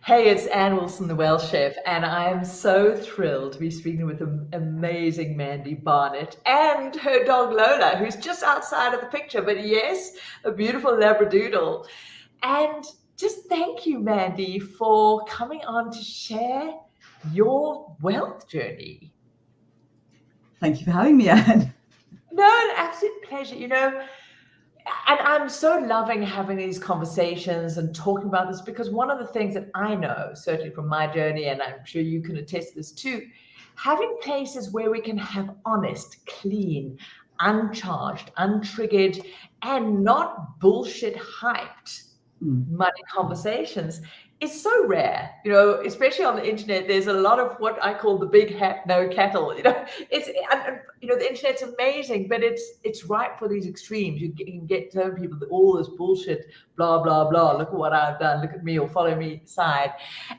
Hey, it's Anne Wilson, the Welsh Chef, and I'm so thrilled to be speaking with the amazing Mandy Barnett and her dog Lola, who's just outside of the picture, but yes, a beautiful Labradoodle. And just thank you, Mandy, for coming on to share your wealth journey. Thank you for having me, Anne. No, an absolute pleasure. And I'm so loving having these conversations and talking about this because one of the things that I know, certainly from my journey, and I'm sure you can attest to this too, having places where we can have honest, clean, uncharged, untriggered, and not bullshit hyped money conversations is so rare, especially on the internet. There's a lot of what I call the big hat, no cattle. It's the internet's amazing, but it's ripe for these extremes. You can get telling people that all this bullshit, blah blah blah. Look at what I've done. Look at me, or follow me side.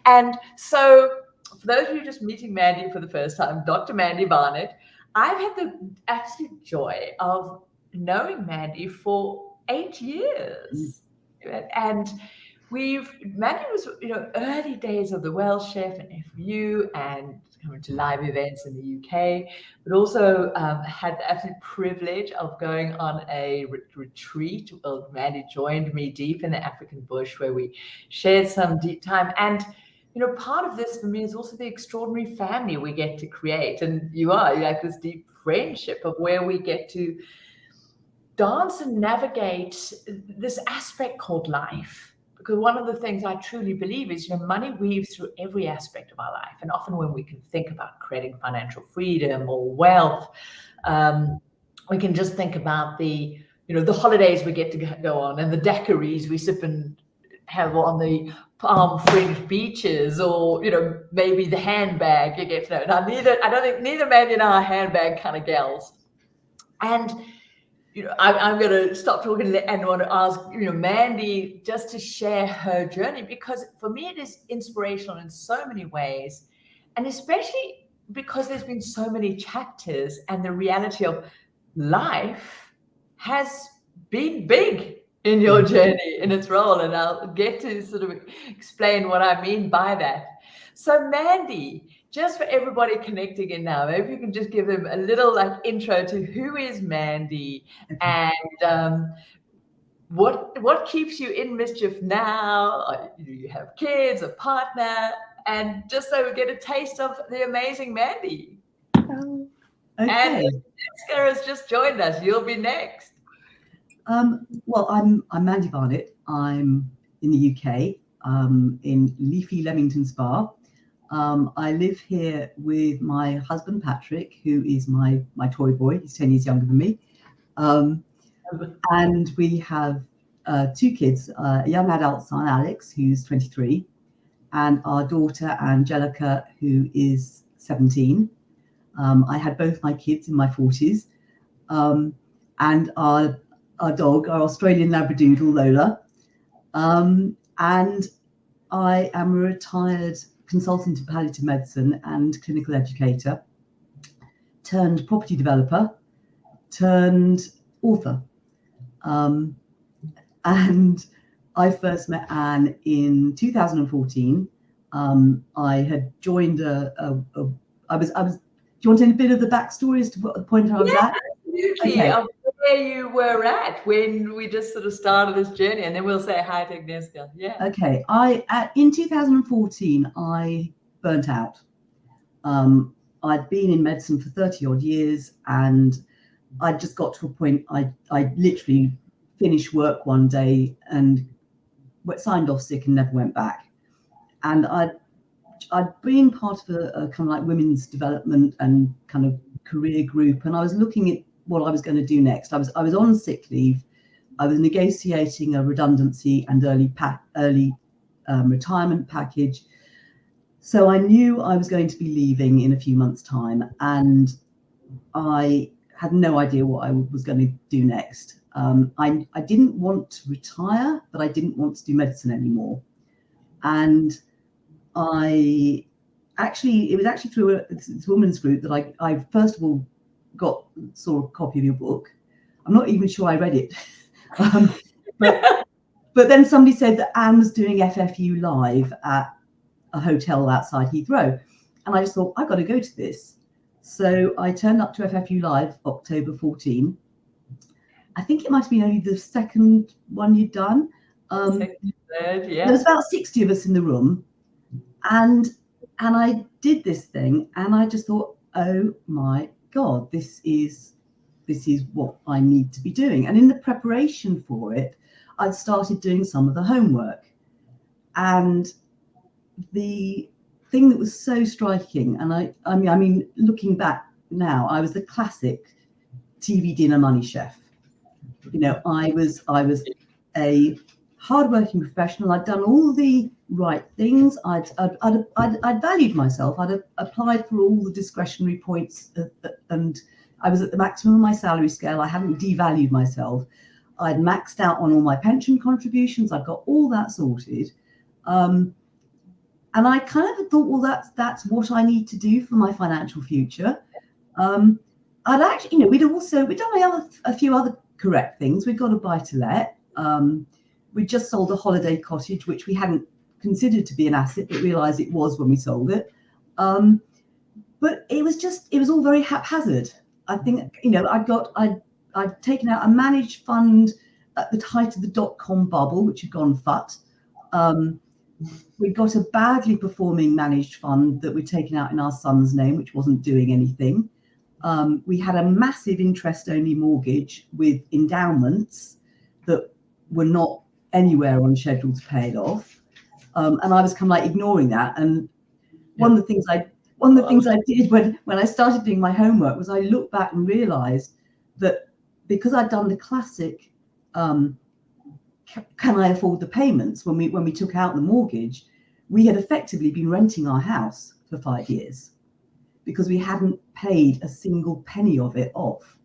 And so, for those of you just meeting Mandy for the first time, Dr. Mandy Barnett, I've had the absolute joy of knowing Mandy for 8 years. And Mandy was, early days of the Welsh Chef and FU and coming to live events in the UK, but also had the absolute privilege of going on a retreat. Well, Mandy joined me deep in the African bush where we shared some deep time. And, part of this for me is also the extraordinary family we get to create. And you're like this deep friendship of where we get to dance and navigate this aspect called life. Because one of the things I truly believe is, money weaves through every aspect of our life. And often when we can think about creating financial freedom or wealth, we can just think about the holidays we get to go on and the daiquiris we sip and have on the palm fringed beaches, or maybe the handbag you get to know. Now, I don't think neither Mandy and I are handbag kind of gals. And I'm going to stop talking and want to ask, Mandy just to share her journey, because for me it is inspirational in so many ways, and especially because there's been so many chapters and the reality of life has been big in your journey, in its role, and I'll get to sort of explain what I mean by that. So Mandy, just for everybody connecting in now, maybe you can just give them a little intro to who is Mandy and what keeps you in mischief now. Do you have kids, a partner, and just so we get a taste of the amazing Mandy. Okay. And Jessica has just joined us. You'll be next. Well, I'm Mandy Barnett. I'm in the UK, in leafy Leamington Spa. I live here with my husband Patrick, who is my toy boy. He's 10 years younger than me, and we have 2 kids: a young adult son, Alex, who's 23, and our daughter Angelica, who is 17. I had both my kids in my 40s, and our dog, our Australian Labradoodle Lola, and I am a retired consultant in palliative medicine and clinical educator, turned property developer, turned author. And I first met Anne in 2014. I had joined I was. Do you want a bit of the backstory as to what the point I was at? Absolutely. Okay. Of where you were at when we just sort of started this journey, and then we'll say hi to Agnieszka. Yeah. Okay. In 2014, I burnt out. I'd been in medicine for 30 odd years, and I just got to a point. I literally finished work one day and signed off sick and never went back. And I'd been part of a kind of like women's development and kind of career group, and I was looking at what I was going to do next. I was on sick leave. I was negotiating a redundancy and early retirement package. So I knew I was going to be leaving in a few months' time, and I had no idea what I was going to do next. I didn't want to retire, but I didn't want to do medicine anymore. And it was actually through this women's group that I first of all saw a copy of your book. I'm not even sure I read it. But then somebody said that Anne was doing FFU live at a hotel outside Heathrow. And I just thought, I've got to go to this. So I turned up to FFU Live October 14. I think it might have been only the second one you'd done. Second, third, yeah. There was about 60 of us in the room. And I did this thing, and I just thought, oh my God, this is what I need to be doing. And in the preparation for it, I'd started doing some of the homework. And the thing that was so striking, and I mean, looking back now, I was the classic TV dinner money chef. You know, I was a hardworking professional. I'd done all the right things. I'd valued myself. I'd applied for all the discretionary points, and I was at the maximum of my salary scale. I hadn't devalued myself. I'd maxed out on all my pension contributions. I'd got all that sorted. And I kind of thought, well, that's what I need to do for my financial future. I'd actually, you know, we'd done a few other correct things. We'd got a buy-to-let. We'd just sold a holiday cottage, which we hadn't considered to be an asset, but realised it was when we sold it. But it was all very haphazard. I think, you know, I'd taken out a managed fund at the height of the dot-com bubble, which had gone fut. We got a badly performing managed fund that we'd taken out in our son's name, which wasn't doing anything. We had a massive interest-only mortgage with endowments that were not anywhere on schedule to pay it off. And I was kind of like ignoring that. And one of the things I did when I started doing my homework was I looked back and realized that because I'd done the classic, can I afford the payments when we took out the mortgage, we had effectively been renting our house for 5 years because we hadn't paid a single penny of it off.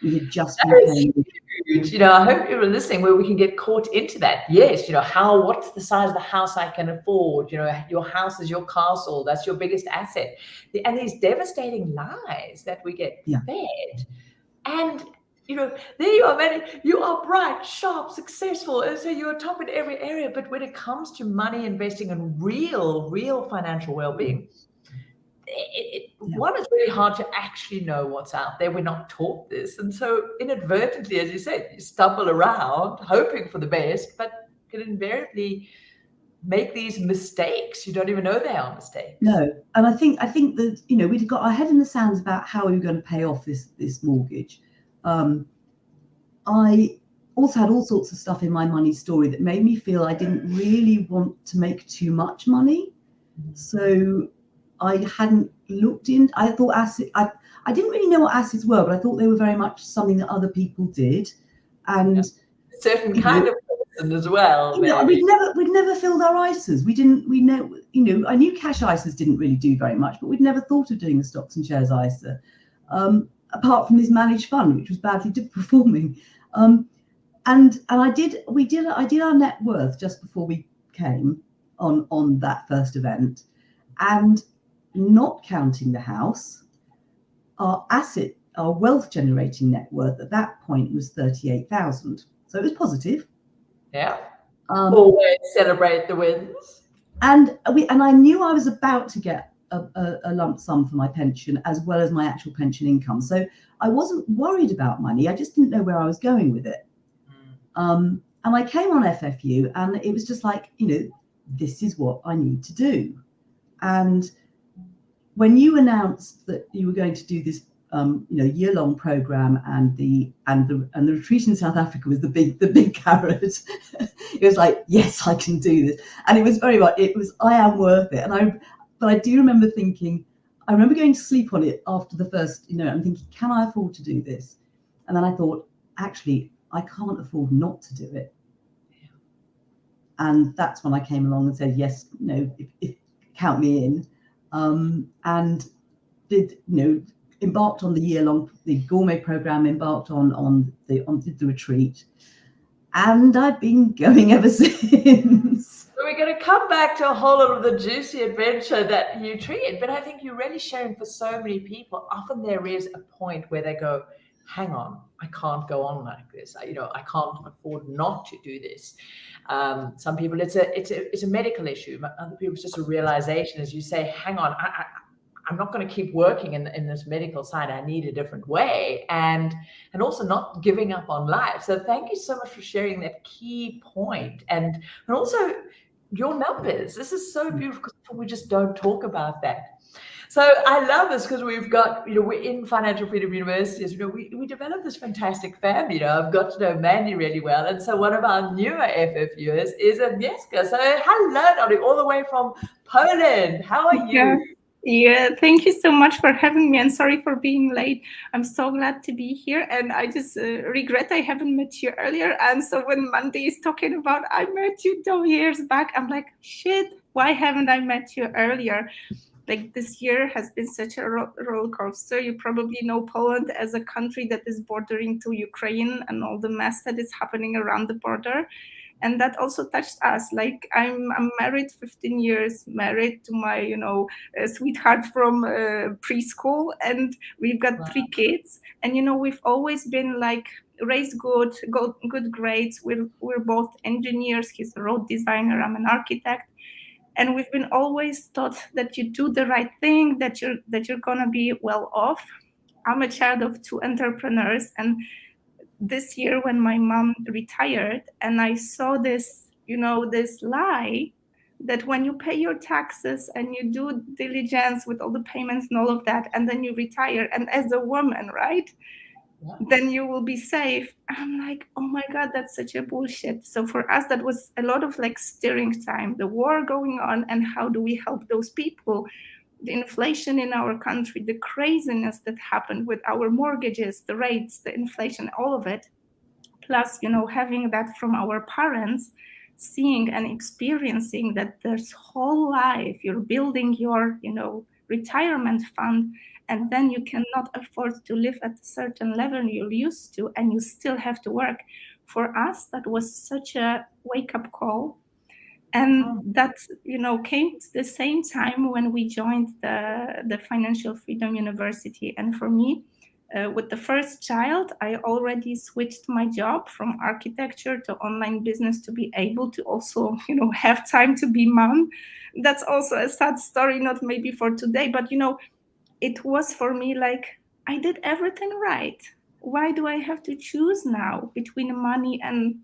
We had just been paying. Huge. You know, I hope you were listening where we can get caught into that. Yes, you know, what's the size of the house I can afford? You know, your house is your castle. That's your biggest asset. And these devastating lies that we get fed. And, you know, there you are, man. You are bright, sharp, successful. And so you're top in every area. But when it comes to money, investing, and real financial well-being, one, it's really hard to actually know what's out there. We're not taught this. And so inadvertently, as you said, you stumble around hoping for the best, but can invariably make these mistakes. You don't even know they are mistakes. No. And I think that, you know, we'd got our head in the sands about how we were going to pay off this mortgage. I also had all sorts of stuff in my money story that made me feel I didn't really want to make too much money. So I hadn't looked in. I thought I didn't really know what assets were, but I thought they were very much something that other people did. And a certain kind of person as well. You know, we'd never filled our ISAs. I knew cash ISAs didn't really do very much, but we'd never thought of doing a stocks and shares ISA, apart from this managed fund, which was badly performing. And I did our net worth just before we came on that first event, and not counting the house, our wealth generating net worth at that point was 38,000. So it was positive. Yeah. Always celebrate the wins. And I knew I was about to get a lump sum for my pension as well as my actual pension income. So I wasn't worried about money. I just didn't know where I was going with it. And I came on FFU, and it was just like, you know, this is what I need to do. And when you announced that you were going to do this, year-long program, and the retreat in South Africa was the big carrot, it was like, yes, I can do this. And it was very much, I am worth it. But I do remember thinking, I remember going to sleep on it after the first, and thinking, can I afford to do this? And then I thought, actually, I can't afford not to do it. And that's when I came along and said, yes, if count me in, and did, embarked on the gourmet program, embarked on the retreat, and I've been going ever since. So we're going to come back to a whole lot of the juicy adventure that you treated, but I think you're really sharing for so many people. Often there is a point where they go, hang on, I can't go on like this. I can't afford not to do this. Some people it's a medical issue. Other people it's just a realization, as you say, hang on, I'm not going to keep working in this medical side. I need a different way, and also not giving up on life. So thank you so much for sharing that key point, and also your numbers. This is so beautiful because we just don't talk about that. So I love this because we've got, we're in Financial Freedom University. We developed this fantastic family. I've got to know Mandy really well. And so one of our newer FFUs is Agnieszka. So hello, darling, all the way from Poland. How are you? Yeah, thank you so much for having me, and sorry for being late. I'm so glad to be here, and I just regret I haven't met you earlier. And so when Mandy is talking about I met you 2 years back, I'm like, shit, why haven't I met you earlier? Like, this year has been such a roller coaster. You probably know Poland as a country that is bordering to Ukraine and all the mess that is happening around the border. And that also touched us. Like, I'm married 15 years, married to my sweetheart from preschool, and we've got 3 kids. And we've always been like raised good grades. We're both engineers. He's a road designer, I'm an architect. And we've been always taught that you do the right thing, that you're gonna be well off. I'm a child of 2 entrepreneurs, and this year when my mom retired, and I saw this, this lie that when you pay your taxes and you do diligence with all the payments and all of that, and then you retire, and as a woman, right, then you will be safe. I'm like, oh my God, that's such a bullshit. So for us, that was a lot of like steering time, the war going on, and how do we help those people? The inflation in our country, the craziness that happened with our mortgages, the rates, the inflation, all of it. Plus, having that from our parents, seeing and experiencing that there's whole life, you're building your, retirement fund, and then you cannot afford to live at a certain level you're used to, and you still have to work. For us, that was such a wake-up call. And that, came at the same time when we joined the Financial Freedom University. And for me, with the first child, I already switched my job from architecture to online business to be able to also, have time to be mom. That's also a sad story, not maybe for today, but, it was for me like, I did everything right. Why do I have to choose now between money and,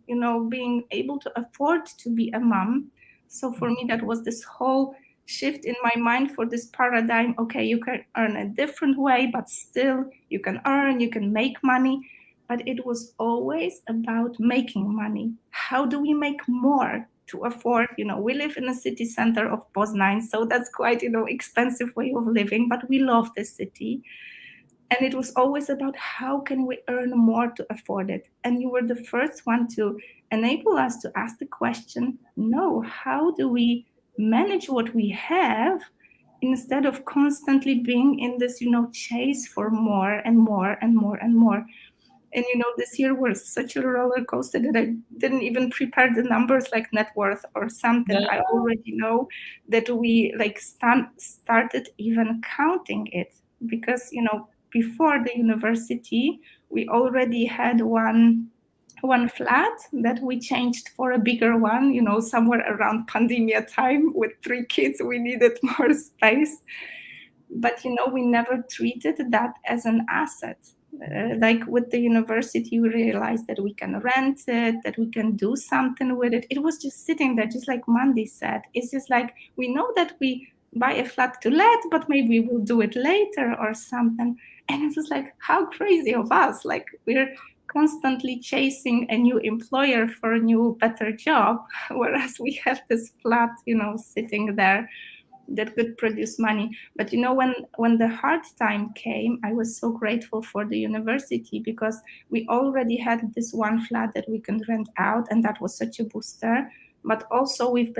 being able to afford to be a mom? So for me, that was this whole shift in my mind for this paradigm. Okay, you can earn a different way, but still you can earn, you can make money. But it was always about making money. How do we make more to afford? We live in a city center of Poznań, so that's quite, expensive way of living, but we love the city. And it was always about how can we earn more to afford it. And you were the first one to enable us to ask the question, no, how do we manage what we have instead of constantly being in this, chase for more and more and more and more. And this year was such a roller coaster that I didn't even prepare the numbers like net worth or something. No. I already know that we like started even counting it because before the university we already had one flat that we changed for a bigger one. Somewhere around pandemic time with 3 kids, we needed more space. But we never treated that as an asset. Like with the university, we realized that we can rent it, that we can do something with it. It was just sitting there, just like Mandy said. It's just like, we know that we buy a flat to let, but maybe we'll do it later or something. And it was like, how crazy of us. Like, we're constantly chasing a new employer for a new, better job, whereas we have this flat, sitting there that could produce money. But when the hard time came, I was so grateful for the university because we already had this one flat that we can rent out, and that was such a booster. But also we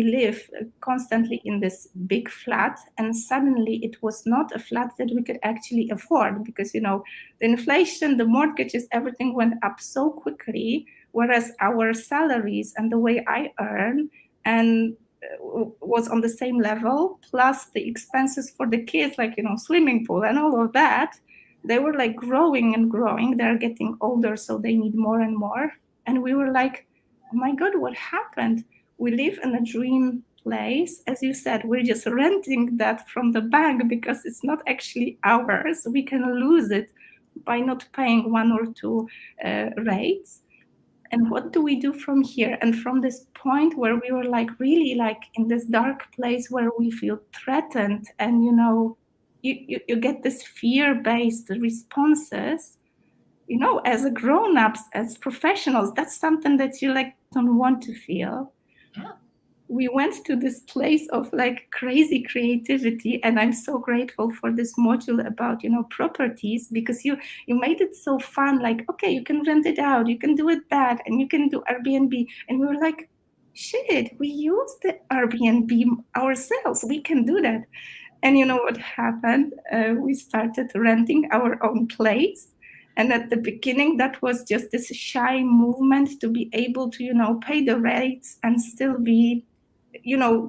live constantly in this big flat, and suddenly it was not a flat that we could actually afford because the inflation, the mortgages, everything went up so quickly, whereas our salaries and the way I earn and was on the same level, plus the expenses for the kids, like swimming pool and all of that, they were like growing and growing. They're getting older, so they need more and more. And we were like, oh my God, what happened? We live in a dream place. As you said, we're just renting that from the bank because it's not actually ours. We can lose it by not paying one or two rates. And what do we do from here? And from this point where we were like really like in this dark place where we feel threatened, and you get this fear-based responses, as a grown-ups, as professionals, that's something that you like don't want to feel. Yeah. We went to this place of like crazy creativity, and I'm so grateful for this module about properties, because you made it so fun. Like, okay, you can rent it out, you can do it that, and you can do Airbnb. And we were like, shit, we use the Airbnb ourselves, we can do that. And you know what happened? We started renting our own place. And at the beginning, that was just this shy movement to be able to pay the rates and still be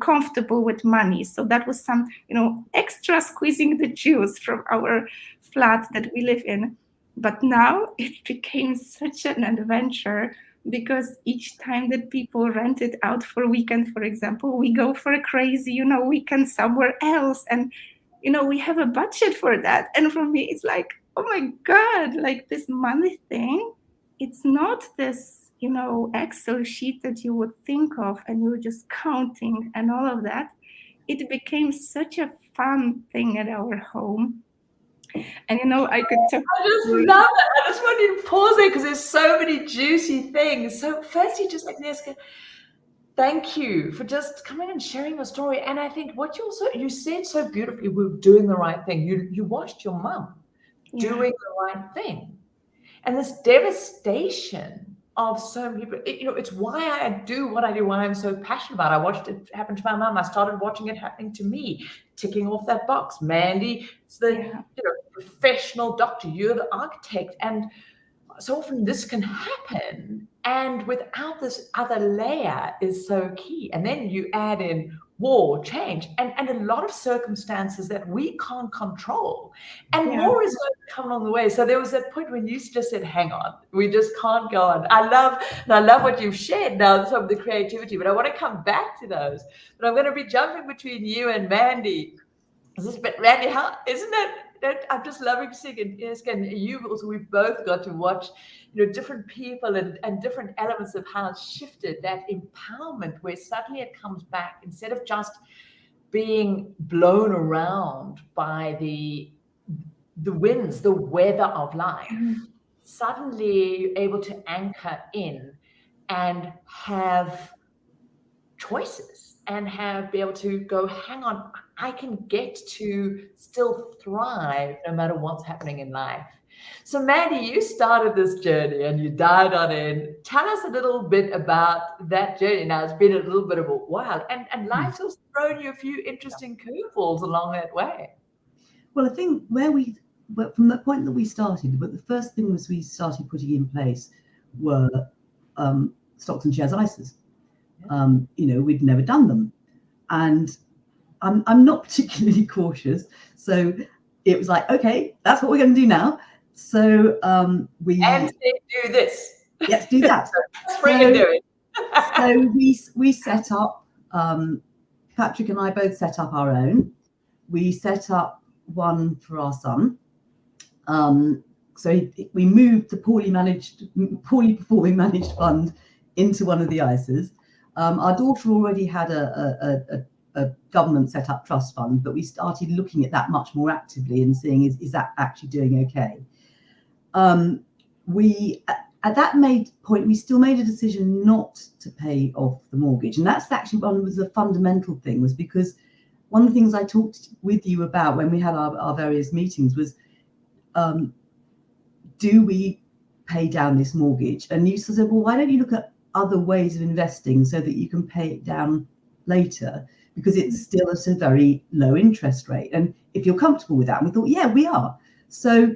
comfortable with money. So that was some extra squeezing the juice from our flat that we live in. But now it became such an adventure, because each time that people rent it out for a weekend, for example, we go for a crazy weekend somewhere else, and we have a budget for that. And for me, it's like, oh my God, like this money thing, it's not this Excel sheet that you would think of and you're just counting and all of that. It became such a fun thing at our home. And I could talk. I just love it. I just want you to pause there because there's so many juicy things. So firstly, just like Agnieszka, thank you for just coming and sharing your story. And I think what you said so beautifully, we're doing the right thing. You watched your mum doing the right thing. And this devastation of so many people, it's why I do what I do, why I'm so passionate about it. I watched it happen to my mum. I started watching it happening to me, ticking off that box. Mandy, it's the professional doctor, you're the architect. And so often this can happen, and without this other layer is so key. And then you add in war, change, and a lot of circumstances that we can't control. And more is going to come along the way. So there was that point when you just said, hang on, we just can't go on. I love what you've shared now, some of the creativity, but I want to come back to those. But I'm going to be jumping between you and Mandy. But Randy, how isn't that? I'm just loving seeing it. And you also, we've both got to watch, different people and different elements of how it's shifted that empowerment, where suddenly it comes back instead of just being blown around by the winds, the weather of life. Suddenly you're able to anchor in and have choices and be able to go, hang on, I can get to still thrive no matter what's happening in life. So Mandy, you started this journey and you dived on in. Tell us a little bit about that journey. Now it's been a little bit of a while, and life's also thrown you a few interesting curveballs along that way. Well, I think from the point that we started, but the first thing was we started putting in place were stocks and shares ISAs. We'd never done them, and I'm not particularly cautious, so it was like, okay, that's what we're going to do now. So we do this. Let's do that. Let's freaking do it. So we set up. Patrick and I both set up our own. We set up one for our son. So we moved the poorly performing managed fund into one of the ISAs. Our daughter already had a government set up trust fund, but we started looking at that much more actively and seeing is that actually doing okay. We at that point we still made a decision not to pay off the mortgage, and that's actually one was a fundamental thing, was because one of the things I talked with you about when we had our various meetings was, do we pay down this mortgage? And you said, well, why don't you look at other ways of investing so that you can pay it down later, because it's still at a very low interest rate. And if you're comfortable with that, and we thought, yeah, we are. So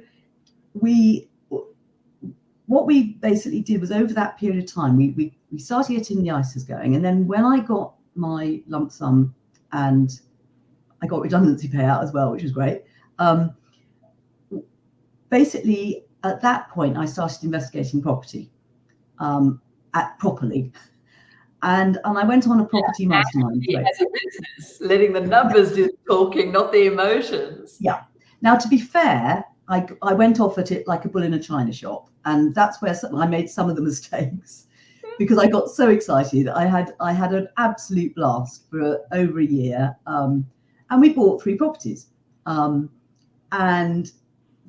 what we basically did was, over that period of time, we started getting the ISAs going. And then when I got my lump sum and I got redundancy payout as well, which was great. Basically, at that point, I started investigating property properly. And I went on a property mastermind. As a business, letting the numbers do the talking, not the emotions. Yeah. Now, to be fair, I went off at it like a bull in a china shop, and that's where I made some of the mistakes, because I got so excited. I had an absolute blast for over a year, and we bought 3 properties, and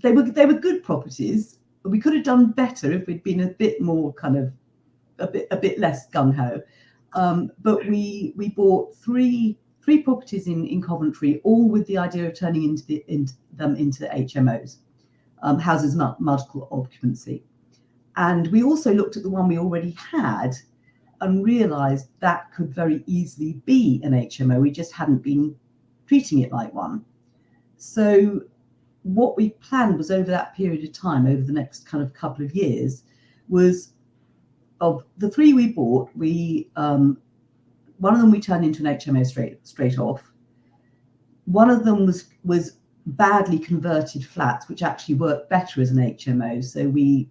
they were good properties. We could have done better if we'd been a bit more kind of a bit less gung ho. But we bought three properties in Coventry, all with the idea of turning them into HMOs, houses multiple occupancy. And we also looked at the one we already had and realised that could very easily be an HMO. We just hadn't been treating it like one. So what we planned was, over that period of time, over the next kind of couple of years, was, of the 3 we bought, one of them we turned into an HMO straight off. One of them was badly converted flats, which actually worked better as an HMO. So we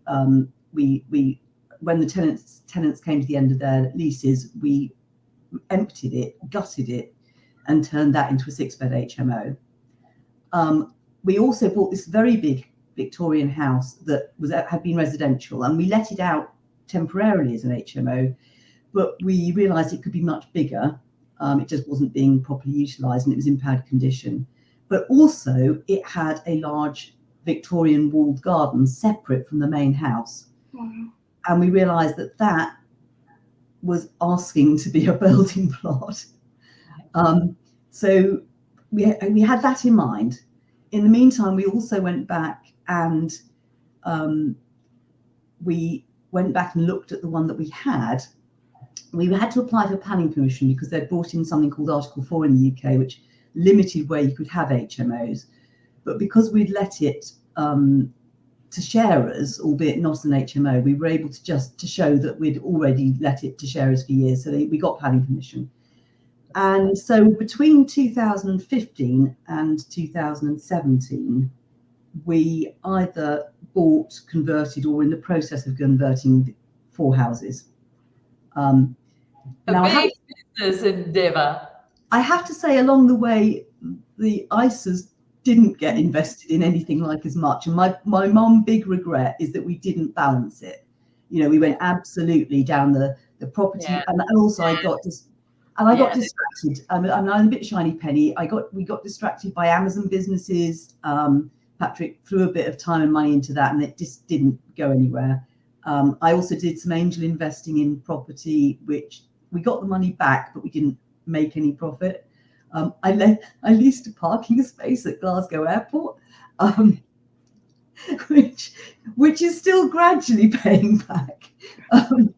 when the tenants came to the end of their leases, we emptied it, gutted it, and turned that into a 6-bed HMO. We also bought this very big Victorian house that had been residential, and we let it out temporarily as an HMO, but we realised it could be much bigger. It just wasn't being properly utilised, and it was in bad condition. But also, it had a large Victorian walled garden separate from the main house. Wow. And we realised that was asking to be a building plot. So we had that in mind. In the meantime, we also went back and looked at the one that we had. We had to apply for planning permission because they'd brought in something called Article 4 in the UK, which limited where you could have HMOs. But because we'd let it to sharers, albeit not as an HMO, we were able to show that we'd already let it to sharers for years. So we got planning permission. And so between 2015 and 2017, we either bought, converted, or were in the process of converting 4 houses. A big business endeavour. I have to say, along the way, the ISAs didn't get invested in anything like as much. And my mum, big regret is that we didn't balance it. You know, we went absolutely down the property, and also I got distracted. I'm a bit shiny penny. We got distracted by Amazon businesses. Patrick threw a bit of time and money into that, and it just didn't go anywhere. I also did some angel investing in property, which we got the money back, but we didn't make any profit. I leased a parking space at Glasgow Airport, which is still gradually paying back. And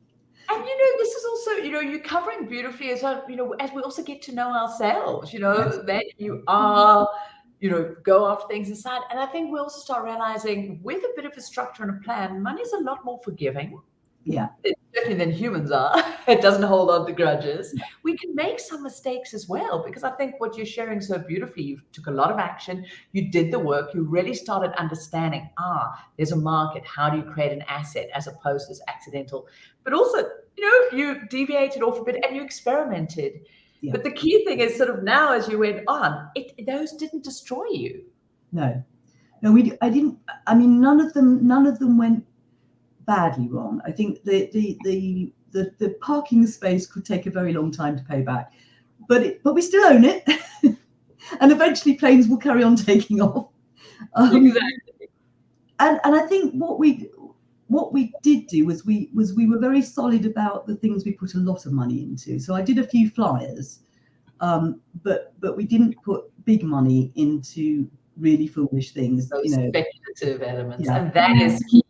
this is also, you're covering beautifully as well, as we also get to know ourselves, that you are, go after things inside. And I think we also start realizing, with a bit of a structure and a plan, money's a lot more forgiving. Yeah. Certainly than humans are. It doesn't hold on to grudges. We can make some mistakes as well, because I think what you're sharing so beautifully, you took a lot of action, you did the work, you really started understanding, there's a market, how do you create an asset as opposed to this accidental, but also, you deviated off a bit and you experimented. Yeah. But the key thing is, sort of now as you went on, those didn't destroy you. No, I didn't. I mean, none of them went badly wrong. I think the parking space could take a very long time to pay back, but we still own it, and eventually planes will carry on taking off. Exactly. And I think what we did do was we were very solid about the things we put a lot of money into. So I did a few flyers, but we didn't put big money into really foolish things. Those speculative elements, yeah. And that is key.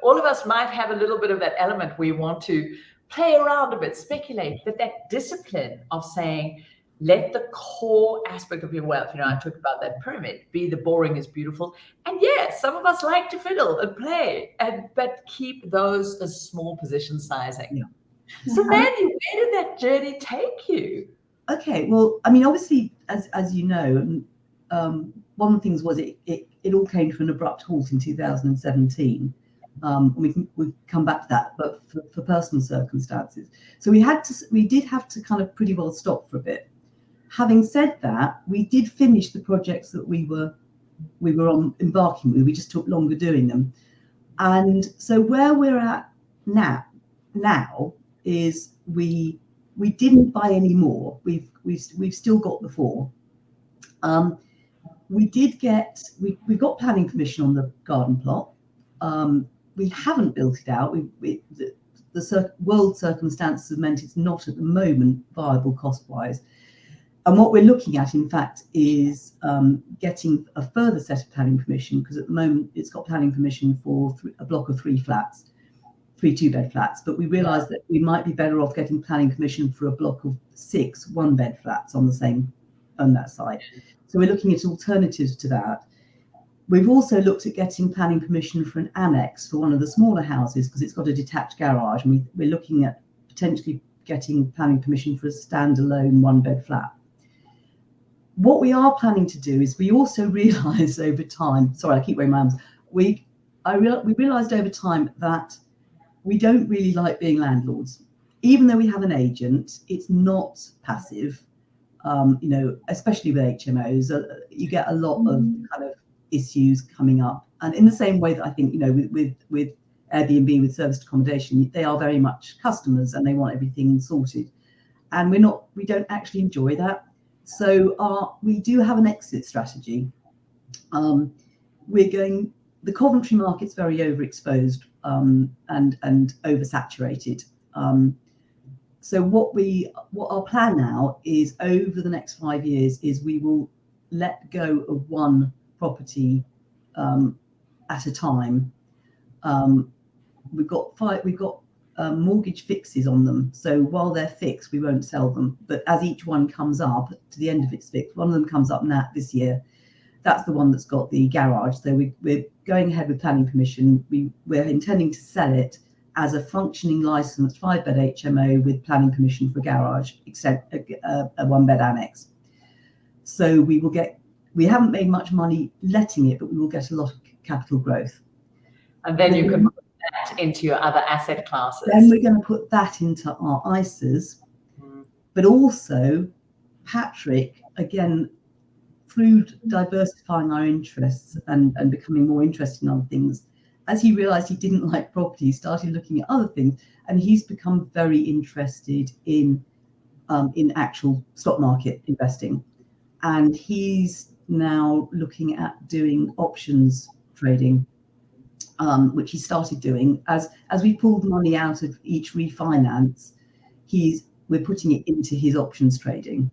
All of us might have a little bit of that element. We want to play around a bit, speculate, but that discipline of saying, let the core aspect of your wealth, I talked about that pyramid, be the boring is beautiful. And yes, some of us like to fiddle and play, but keep those as small position sizing. Yeah. So Mandy, where did that journey take you? Okay, well, I mean, obviously, as you know, one of the things was it all came to an abrupt halt in 2017. We come back to that, but for personal circumstances. So we did have to kind of pretty well stop for a bit. Having said that, we did finish the projects that we were embarking with. We just took longer doing them. And so where we're at now is we didn't buy any more. We've still got the 4. We've got planning permission on the garden plot. We haven't built it out. The world circumstances have meant it's not at the moment viable cost-wise. And what we're looking at, in fact, is getting a further set of planning permission, because at the moment it's got planning permission for a block of 3 flats, 3 2-bed flats. But we realised that we might be better off getting planning permission for a block of 6 1-bed flats on that site. So we're looking at alternatives to that. We've also looked at getting planning permission for an annex for one of the smaller houses, because it's got a detached garage, and we're looking at potentially getting planning permission for a standalone 1-bed flat. What we are planning to do is we also realised over time, sorry, I keep wearing my arms, we realised over time that we don't really like being landlords. Even though we have an agent, it's not passive. Especially with HMOs, you get a lot of kind of issues coming up. And in the same way that I think, with Airbnb, with serviced accommodation, they are very much customers and they want everything sorted. And we don't actually enjoy that. So we do have an exit strategy. The Coventry market's very overexposed and oversaturated. So what our plan now is, over the next 5 years, is we will let go of 1 property at a time. We've got mortgage fixes on them. So while they're fixed, we won't sell them. But as each one comes up to the end of its fix, one of them comes up this year. That's the one that's got the garage. So we're going ahead with planning permission. We're intending to sell it as a functioning licensed 5-bed HMO with planning permission for garage, except a 1-bed annex. So we haven't made much money letting it, but we will get a lot of capital growth. And then you can put that into your other asset classes. Then we're going to put that into our ISAs, but also Patrick, again, through diversifying our interests and becoming more interested in other things, as he realized he didn't like property, he started looking at other things, and he's become very interested in actual stock market investing. And he's now looking at doing options trading, which he started doing. As we pulled money out of each refinance, we're putting it into his options trading.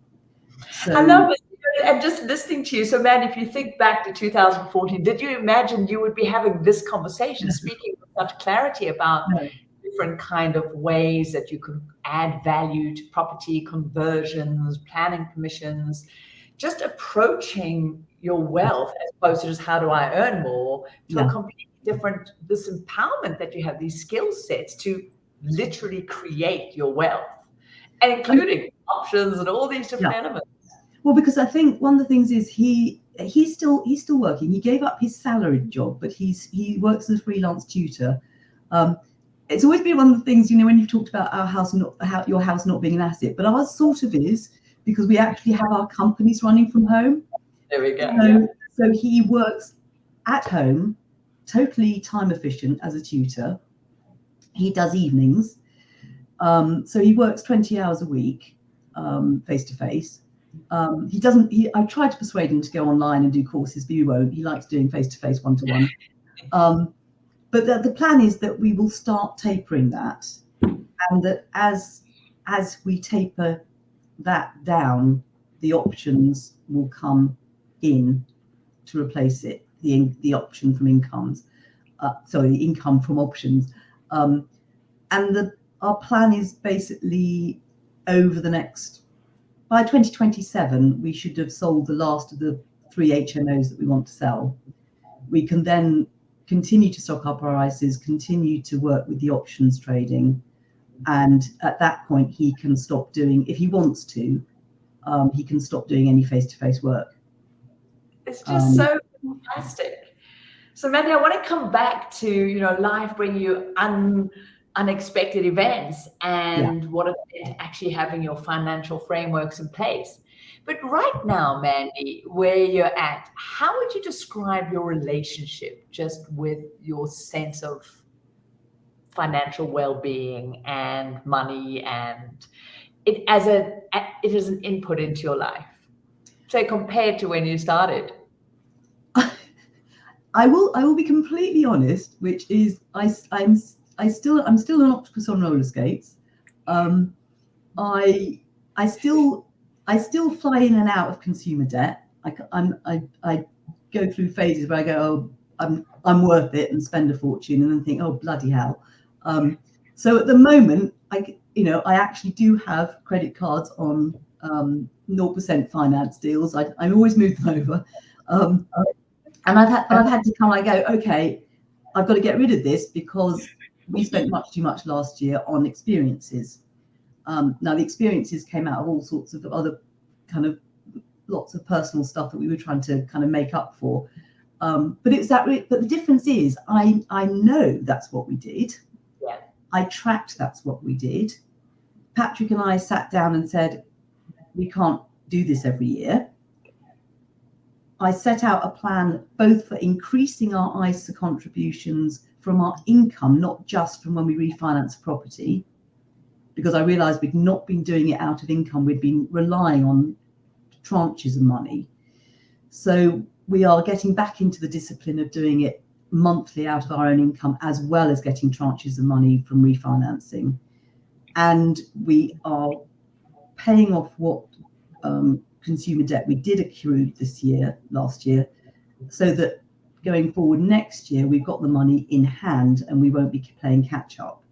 So, I love it. And just listening to you, so man, if you think back to 2014, did you imagine you would be having this conversation, speaking with such clarity about different kind of ways that you could add value to property, conversions, planning permissions, just approaching your wealth as opposed to just how do I earn more, to a completely different, this empowerment that you have, these skill sets to literally create your wealth, and including options and all these different elements. Well, because I think one of the things is he's still working. He gave up his salaried job, but he works as a freelance tutor. It's always been one of the things, when you've talked about your house not being an asset, but ours sort of is, because we actually have our companies running from home. There we go. So he works at home, totally time efficient as a tutor. He does evenings. So he works 20 hours a week, face to face. I tried to persuade him to go online and do courses, but he won't. He likes doing face-to-face, one-to-one. But the plan is that we will start tapering that, and that as we taper that down, the options will come in to replace it. The option from incomes, the income from options, and our plan is basically by 2027, we should have sold the last of the 3 HMOs that we want to sell. We can then continue to stock up our ISAs, continue to work with the options trading. And at that point, he can stop doing, if he wants to, he can stop doing any face-to-face work. It's just so fantastic. So Mandy, I want to come back to, life bringing you unexpected events and what it meant actually having your financial frameworks in place. But right now, Mandy, where you're at, how would you describe your relationship just with your sense of financial well-being and money and it as it is an input into your life? Say compared to when you started. I will be completely honest, which is I'm still an octopus on roller skates. I still fly in and out of consumer debt. I go through phases where I go, oh, I'm worth it, and spend a fortune, and then think, oh bloody hell. So at the moment, I actually do have credit cards on 0% finance deals. I always move them over. And I've had to kind of go, okay, I've got to get rid of this because we spent much too much last year on experiences. Now the experiences came out of all sorts of other kind of lots of personal stuff that we were trying to kind of make up for. But it's that. But the difference is, I know that's what we did. Yeah. I tracked that's what we did. Patrick and I sat down and said, we can't do this every year. I set out a plan both for increasing our ISA contributions from our income, not just from when we refinance a property, because I realised we'd not been doing it out of income. We'd been relying on tranches of money. So we are getting back into the discipline of doing it monthly out of our own income, as well as getting tranches of money from refinancing. And we are paying off what consumer debt we did accrue last year, so that going forward next year we've got the money in hand and we won't be playing catch up,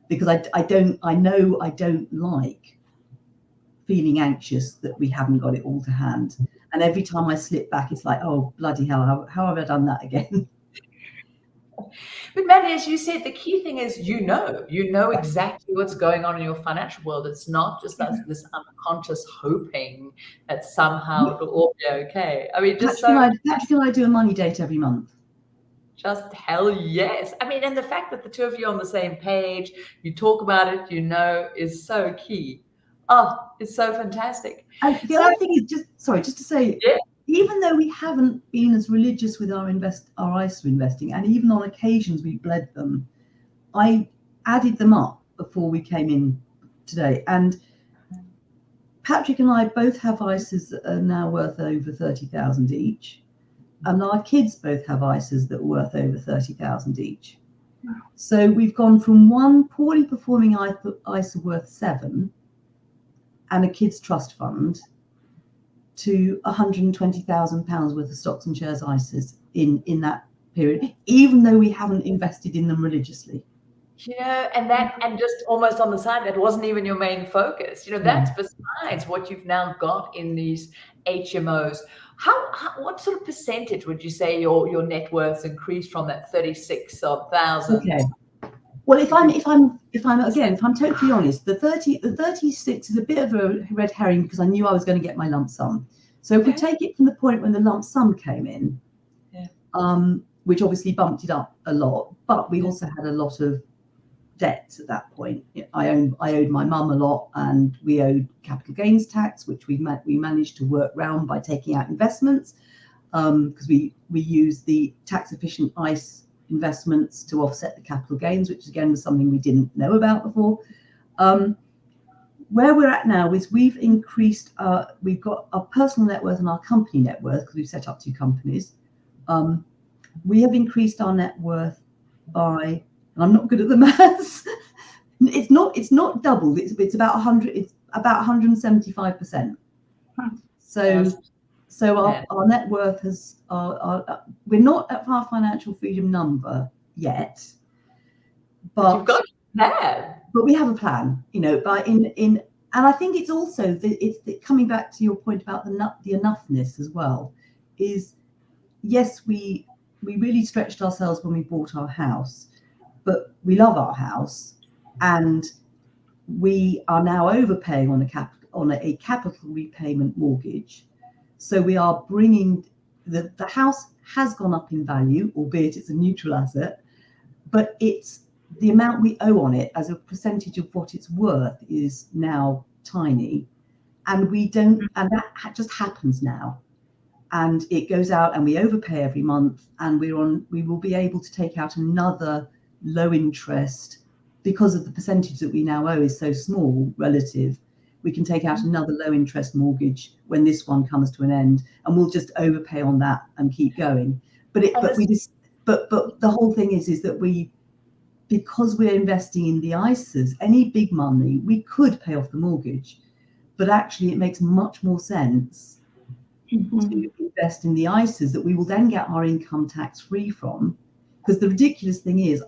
because I know I don't like feeling anxious that we haven't got it all to hand, and every time I slip back it's like, oh bloody hell, how have I done that again? But Mandy, as you said, the key thing is you know exactly what's going on in your financial world. It's not just this unconscious hoping that somehow it'll all be okay. I mean, Patrick and I do a money date every month. Just hell yes. I mean, and the fact that the two of you are on the same page, you talk about it, is so key. Oh, it's so fantastic. And the other thing is just to say, yeah. Even though we haven't been as religious with our ISA investing, and even on occasions we bled them, I added them up before we came in today. And Patrick and I both have ISAs that are now worth over 30,000 each. And our kids both have ISAs that are worth over 30,000 each. Wow. So we've gone from one poorly performing ISA worth 7 and a kids trust fund to £120,000 worth of stocks and shares ISAs in that period, even though we haven't invested in them religiously. And just almost on the side, that wasn't even your main focus. That's besides what you've now got in these HMOs. What sort of percentage would you say your net worth's increased from that 36,000? Okay. Well, if I'm totally honest, the 36 is a bit of a red herring, because I knew I was going to get my lump sum. So if we take it from the point when the lump sum came in, which obviously bumped it up a lot, but we also had a lot of debt at that point. I owed my mum a lot, and we owed capital gains tax, which we managed to work round by taking out investments, because we used the tax efficient ISA investments to offset the capital gains, which again was something we didn't know about before. Where we're at now is we've got our personal net worth and our company net worth, because we've set up 2 companies. We have increased our net worth by, and I'm not good at the maths, it's not doubled, it's about 100, it's about 175%. So our net worth has, we're not at our financial freedom number yet, but you've got that. But we have a plan, and I think it's also coming back to your point about the enoughness as well. Is yes, we really stretched ourselves when we bought our house, but we love our house, and we are now overpaying on a capital repayment mortgage. So we are bringing the house has gone up in value, albeit it's a neutral asset, but it's the amount we owe on it as a percentage of what it's worth is now tiny. And we don't, and that just happens now. And it goes out and we overpay every month, and we will be able to take out another low interest because of the percentage that we now owe is so small relative. We can take out another low interest mortgage when this one comes to an end, and we'll just overpay on that and keep going. But the whole thing is that because we're investing in the ISAs, any big money, we could pay off the mortgage, but actually it makes much more sense to invest in the ISAs that we will then get our income tax free from. Because the ridiculous thing is,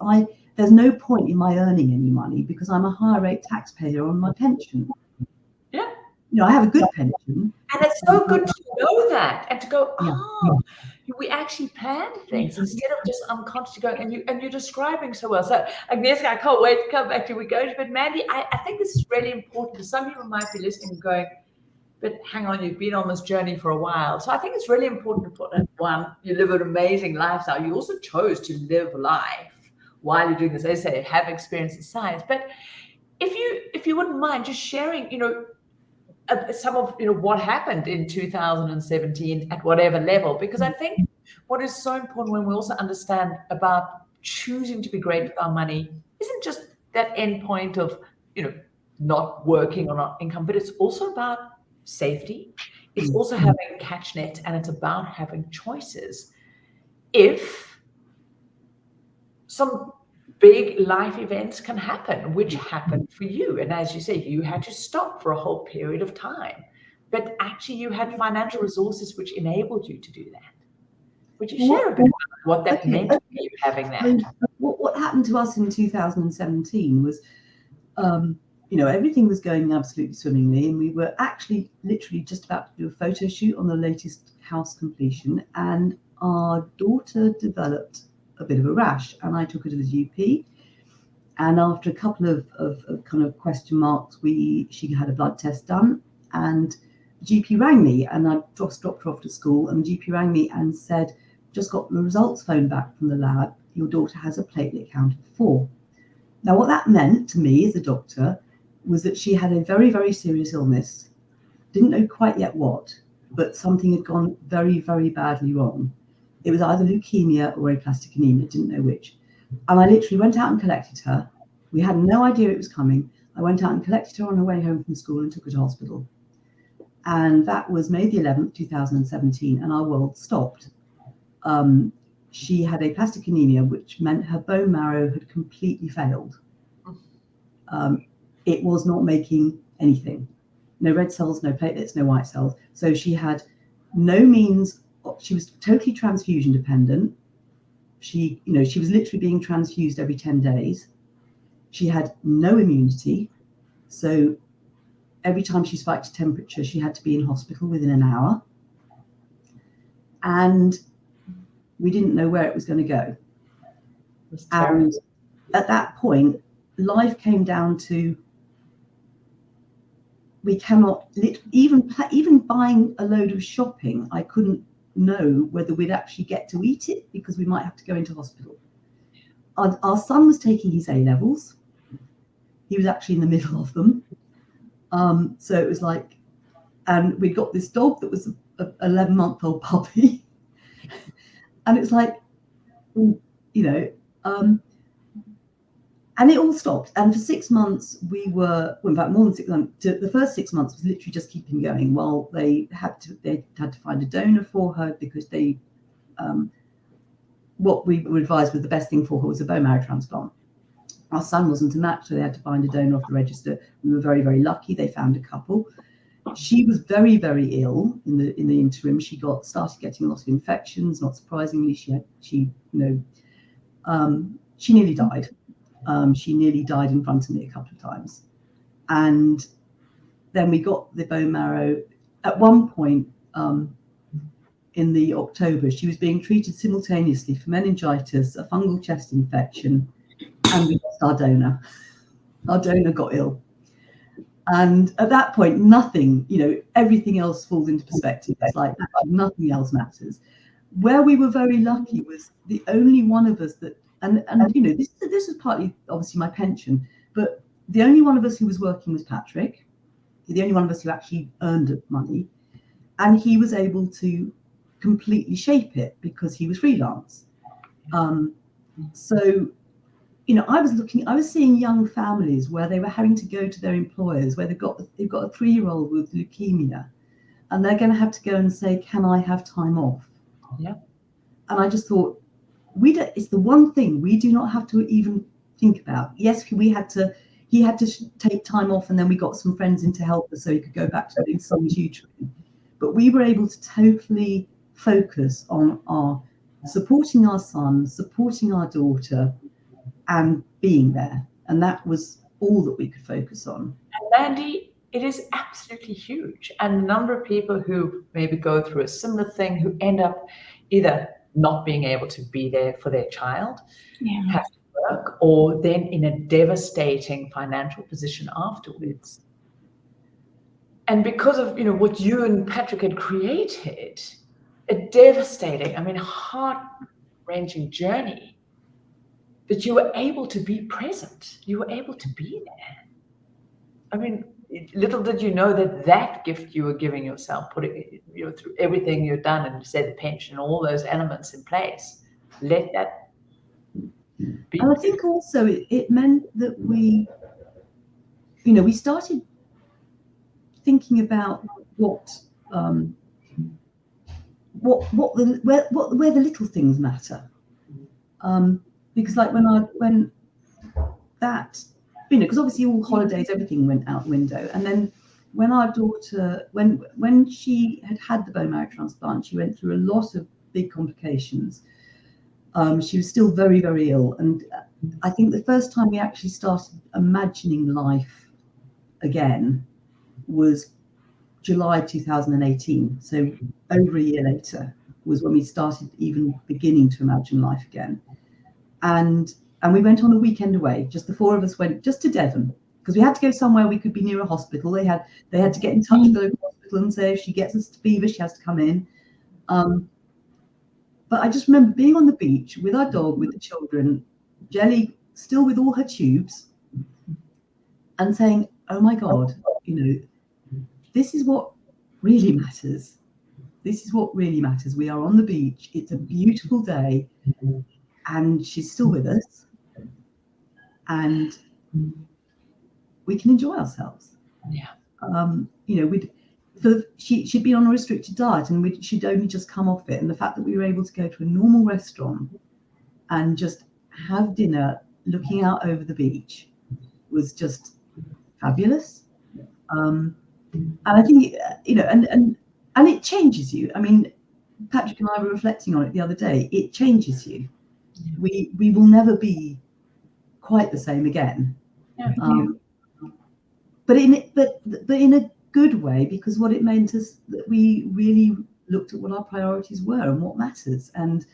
there's no point in my earning any money because I'm a higher rate taxpayer on my pension. Yeah. I have a good pension. And it's so good to know that and to go, we actually planned things instead of just unconsciously going, and you're describing so well. So Agnieszka, I can't wait to come back to we go. But Mandy, I think this is really important because some people might be listening and going, but hang on, you've been on this journey for a while. So I think it's really important to put in one, you live an amazing lifestyle. You also chose to live life while you're doing this, as I say, have experience in science. But if you wouldn't mind just sharing, some of what happened in 2017 at whatever level, because I think what is so important when we also understand about choosing to be great with our money isn't just that end point of not working or not income, but it's also about safety. It's also having a catch net, and it's about having choices. If some big life events can happen, which happened for you. And as you say, you had to stop for a whole period of time. But actually, you had financial resources which enabled you to do that. Would you share a bit about what that meant for you, having that? What happened to us in 2017 was, everything was going absolutely swimmingly. And we were actually literally just about to do a photo shoot on the latest house completion. And our daughter developed a bit of a rash, and I took her to the GP, and after a couple of kind of question marks, she had a blood test done, and the GP rang me, and I just dropped her off to school, and the GP rang me and said, just got the results phoned back from the lab, your daughter has a platelet count of 4. Now what that meant to me as a doctor was that she had a very, very serious illness, didn't know quite yet what, but something had gone very, very badly wrong. It was either leukemia or aplastic anemia, didn't know which. And I literally went out and collected her. We had no idea it was coming. I went out and collected her on her way home from school and took her to hospital. And that was May the 11th, 2017, and our world stopped. She had aplastic anemia, which meant her bone marrow had completely failed. It was not making anything. No red cells, no platelets, no white cells. So she had no means. She was totally transfusion dependent. She was literally being transfused every 10 days. She had no immunity. So every time she spiked a temperature, she had to be in hospital within an hour. And we didn't know where it was going to go. And at that point, life came down to, we cannot, even buying a load of shopping, I couldn't know whether we'd actually get to eat it because we might have to go into hospital. Our son was taking his A-levels. He was actually in the middle of them. So it was like, and we got this dog that was an 11-month-old puppy. And it's like, and it all stopped. And for 6 months, we were, well, in fact, more than 6 months, the first 6 months was literally just keeping going while they had to find a donor for her because what we were advised was the best thing for her was a bone marrow transplant. Our son wasn't a match, so they had to find a donor off the register. We were very, very lucky. They found a couple. She was very, very ill in the interim. She started getting a lot of infections. Not surprisingly, she nearly died. She nearly died in front of me a couple of times. And then we got the bone marrow. At one point in the October, she was being treated simultaneously for meningitis, a fungal chest infection, and we lost our donor. Our donor got ill. And at that point, nothing, everything else falls into perspective. It's like nothing else matters. where we were very lucky was the only one of us that, and you know, this is partly obviously my pension, but the only one of us who was working was Patrick, the only one of us who actually earned money, and he was able to completely shape it because he was freelance. So, you know, I was seeing young families where they were having to go to their employers, where they've got a 3-year-old with leukemia, and they're going to have to go and say, "Can I have time off?" Yeah. And I just thought, it's the one thing we do not have to even think about. Yes, he had to take time off, and then we got some friends in to help us so he could go back to doing some tutoring. But we were able to totally focus on supporting our son, supporting our daughter, and being there. And that was all that we could focus on. And Mandy, it is absolutely huge. And the number of people who maybe go through a similar thing, who end up either not being able to be there for their child, have to work, or then in a devastating financial position afterwards. And because of, you know, what you and Patrick had created, a devastating, I mean, heart-wrenching journey, that you were able to be present. You were able to be there. I mean, little did you know that gift you were giving yourself, putting, you know, through everything you've done, and you said the pension, all those elements in place, let that be. And I think also it meant that we, you know, we started thinking about where the little things matter. Because like when that, you know, because obviously all holidays, everything went out the window. And then when our daughter, when she had the bone marrow transplant, she went through a lot of big complications. She was still very, very ill. And I think the first time we actually started imagining life again was July 2018. So over a year later was when we started even beginning to imagine life again. And we went on a weekend away. Just the 4 of us went just to Devon, because we had to go somewhere we could be near a hospital. They had to get in touch with the local hospital and say, if she gets a fever, she has to come in. But I just remember being on the beach with our dog, with the children, Jelly still with all her tubes, and saying, "Oh my God, you know, this is what really matters. This is what really matters. We are on the beach. It's a beautiful day, and she's still with us, and we can enjoy ourselves." Yeah. You know, she'd been on a restricted diet, and she'd only just come off it. And the fact that we were able to go to a normal restaurant and just have dinner looking out over the beach was just fabulous. And I think, you know, and it changes you. I mean, Patrick and I were reflecting on it the other day. It changes you. We will never be quite the same again. But in a good way, because what it meant is that we really looked at what our priorities were and what matters, and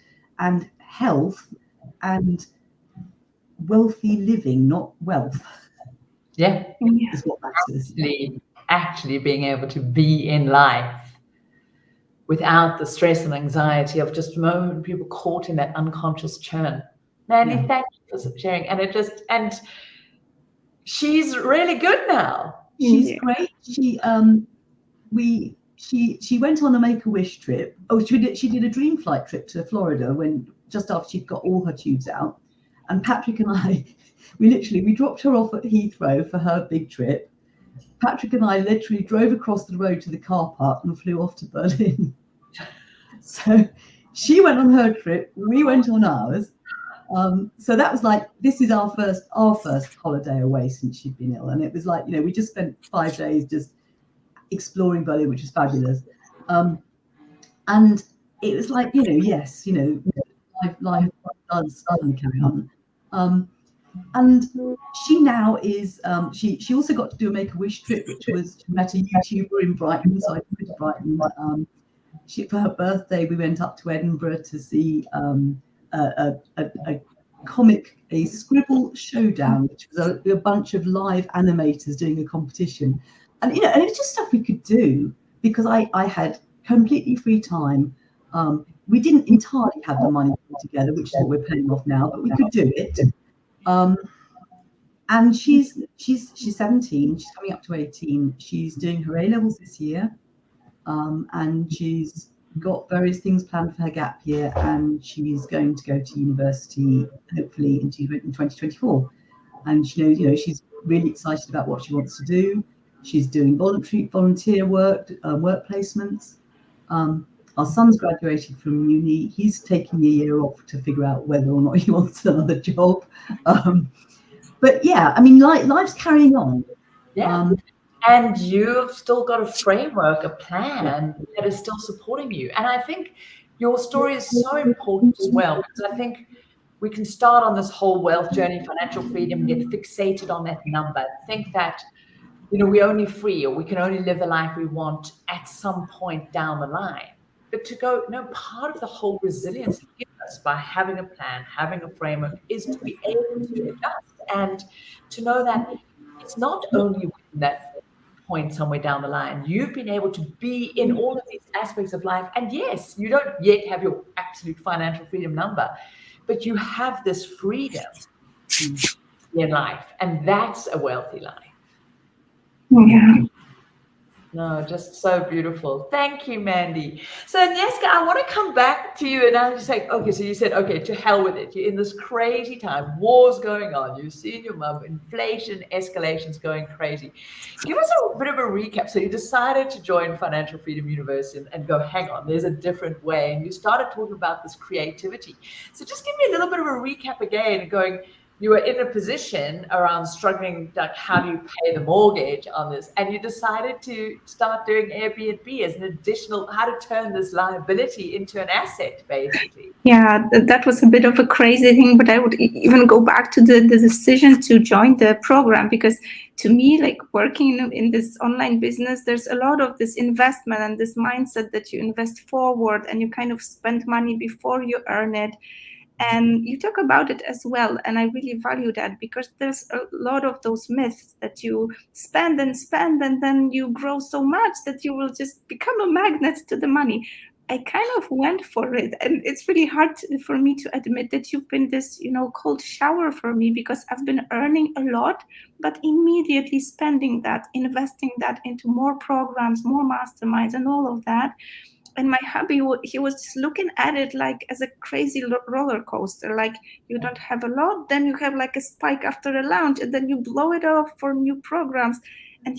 health and wealthy living, not wealth. Yeah. Is what matters. Actually being able to be in life without the stress and anxiety of just a moment people caught in that unconscious churn. Mandy, thank you for sharing. And she's really good now. She's great. She went on a Make-A-Wish trip. Oh, she did a dream flight trip to Florida just after she'd got all her tubes out. And Patrick and I, we dropped her off at Heathrow for her big trip. Patrick and I literally drove across the road to the car park and flew off to Berlin. So she went on her trip, we went on ours. So that was like, this is our first holiday away since she'd been ill. And it was like, you know, we just spent 5 days just exploring Berlin, which was fabulous. And it was like, you know, yes, you know, life does carry on. And she now is, she also got to do a Make-A-Wish trip, which was, she met a YouTuber in Brighton, so I went to Brighton. For her birthday, we went up to Edinburgh to see a scribble showdown, which was a bunch of live animators doing a competition. And, you know, and it's just stuff we could do because I had completely free time. we didn't entirely have the money together, which is what we're paying off now, but we could do it. And she's 17. She's coming up to 18. She's doing her A-levels this year, and she's got various things planned for her gap year, and she's going to go to university hopefully in 2024. And she knows, she's really excited about what she wants to do. She's doing volunteer work, work placements. Our son's graduated from uni. He's taking a year off to figure out whether or not he wants another job. But yeah, I mean, life's carrying on. Yeah. And you've still got a framework, a plan that is still supporting you. And I think your story is so important as well, because I think we can start on this whole wealth journey, financial freedom, get fixated on that number, think that, we're only free, or we can only live the life we want at some point down the line. But to go, part of the whole resilience given us by having a plan, having a framework, is to be able to adjust and to know that it's not only within that point somewhere down the line. You've been able to be in all of these aspects of life. And yes, you don't yet have your absolute financial freedom number, but you have this freedom in life. And that's a wealthy life. Yeah. No, just so beautiful. Thank you, Mandy. So, Agnieszka, I want to come back to you, and I'm just like, okay, so you said, okay, to hell with it. You're in this crazy time, wars going on. You've seen your mum, inflation, escalation's going crazy. Give us a bit of a recap. So you decided to join Financial Freedom University and go, hang on, there's a different way. And you started talking about this creativity. So just give me a little bit of a recap again, going, you were in a position around struggling, like how do you pay the mortgage on this? And you decided to start doing Airbnb as an additional, how to turn this liability into an asset, basically. Yeah, that was a bit of a crazy thing, but I would even go back to the decision to join the program, because to me, like working in this online business, there's a lot of this investment and this mindset that you invest forward and you kind of spend money before you earn it. And you talk about it as well. And I really value that, because there's a lot of those myths that you spend and spend, and then you grow so much that you will just become a magnet to the money. I kind of went for it. And it's really hard for me to admit that you've been this, cold shower for me, because I've been earning a lot, but immediately spending that, investing that into more programs, more masterminds and all of that. And my hubby, he was just looking at it like as a crazy roller coaster. Like you don't have a lot, then you have like a spike after a launch, and then you blow it off for new programs. And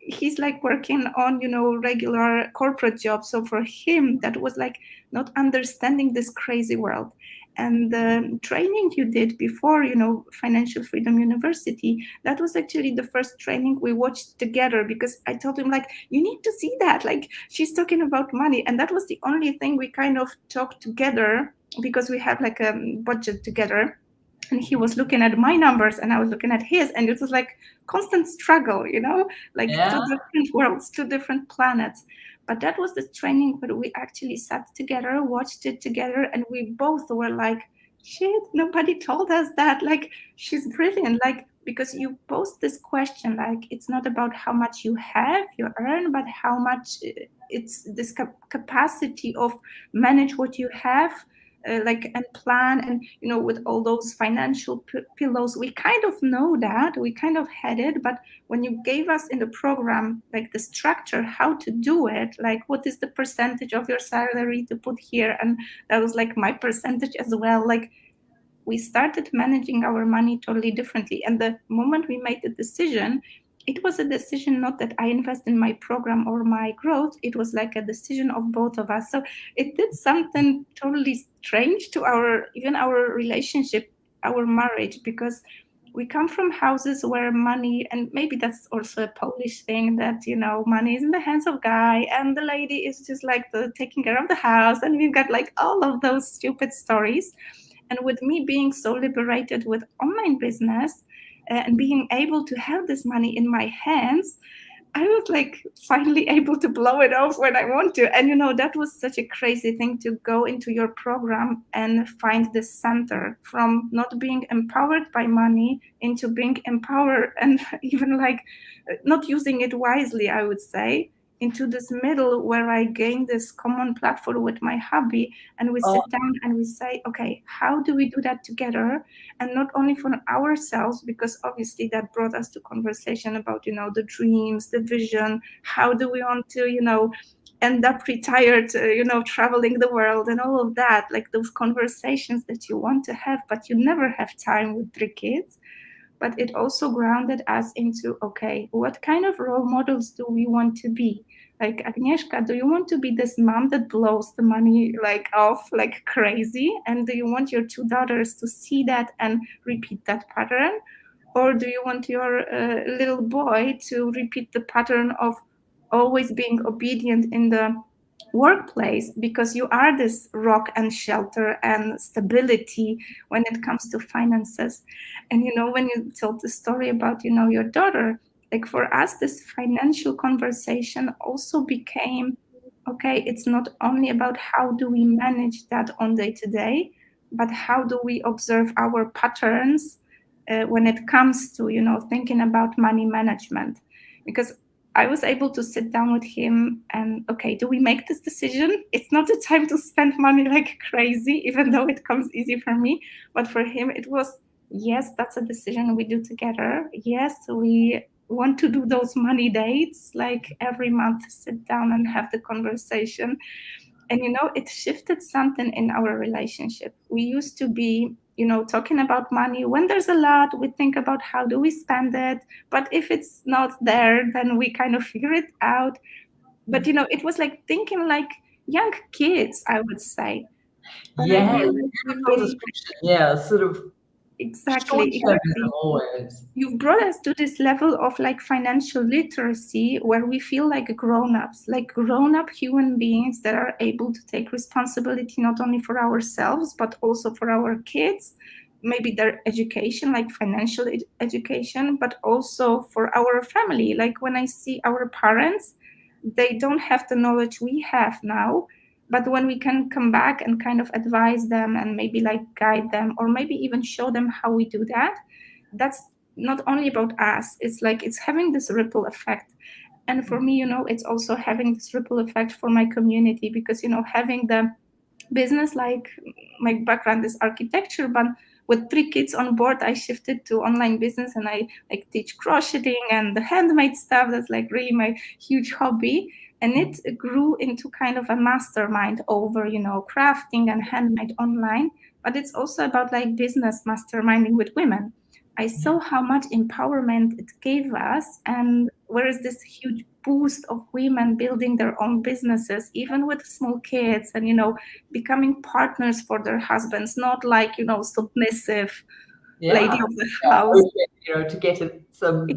he's like working on, regular corporate jobs. So for him, that was like not understanding this crazy world. And the training you did before, Financial Freedom University, that was actually the first training we watched together, because I told him, like, you need to see that. Like, she's talking about money. And that was the only thing we kind of talked together, because we had like a budget together. And he was looking at my numbers and I was looking at his. And it was like constant struggle, like two different worlds, two different planets. But that was the training where we actually sat together, watched it together, and we both were like, shit, nobody told us that. Like, she's brilliant. Like, because you pose this question, like, it's not about how much you have, you earn, but how much it's this capacity of manage what you have. And plan, and with all those financial pillows, we kind of know that, we kind of had it, but when you gave us in the program like the structure, how to do it, like what is the percentage of your salary to put here, and that was like my percentage as well, like we started managing our money totally differently. And the moment we made the decision, it was a decision not that I invest in my program or my growth, it was like a decision of both of us. So it did something totally strange to our relationship, our marriage, because we come from houses where money, and maybe that's also a Polish thing, that money is in the hands of guy and the lady is just like taking care of the house, and we've got like all of those stupid stories. And with me being so liberated with online business, and being able to have this money in my hands, I was like finally able to blow it off when I want to. And that was such a crazy thing, to go into your program and find this center from not being empowered by money into being empowered, and even like not using it wisely, I would say, into this middle where I gain this common platform with my hubby, and we sit down and we say, okay, how do we do that together? And not only for ourselves, because obviously that brought us to conversation about, the dreams, the vision, how do we want to, end up retired, traveling the world and all of that, like those conversations that you want to have, but you never have time with 3 kids. But it also grounded us into, okay, what kind of role models do we want to be? Like, Agnieszka, do you want to be this mom that blows the money off like crazy? And do you want your 2 daughters to see that and repeat that pattern? Or do you want your little boy to repeat the pattern of always being obedient in the workplace, because you are this rock and shelter and stability when it comes to finances? And when you told the story about your daughter, like, for us, this financial conversation also became, okay, it's not only about how do we manage that on day to day, but how do we observe our patterns when it comes to thinking about money management. Because I was able to sit down with him and, okay, do we make this decision? It's not the time to spend money like crazy, even though it comes easy for me. But for him, it was, yes, that's a decision we do together. Yes, we want to do those money dates, like every month, sit down and have the conversation. And, it shifted something in our relationship. We used to be, talking about money. When there's a lot, we think about how do we spend it. But if it's not there, then we kind of figure it out. But, it was like thinking like young kids, I would say. But I Yeah, realized beautiful description. Yeah, sort of exactly. always. You've brought us to this level of like financial literacy where we feel like grown-ups, like grown-up human beings that are able to take responsibility not only for ourselves, but also for our kids, maybe their education, like financial education, but also for our family. Like, when I see our parents, they don't have the knowledge we have now. But when we can come back and kind of advise them and maybe like guide them, or maybe even show them how we do that, that's not only about us. It's like it's having this ripple effect. And for me, it's also having this ripple effect for my community, because having the business, like, my background is architecture, but with 3 kids on board, I shifted to online business, and I like teach crocheting and the handmade stuff. That's like really my huge hobby. And it grew into kind of a mastermind over, crafting and handmade online. But it's also about like business masterminding with women. I saw how much empowerment it gave us, and where is this huge boost of women building their own businesses, even with small kids, and becoming partners for their husbands, not like submissive lady of the house. To get it some.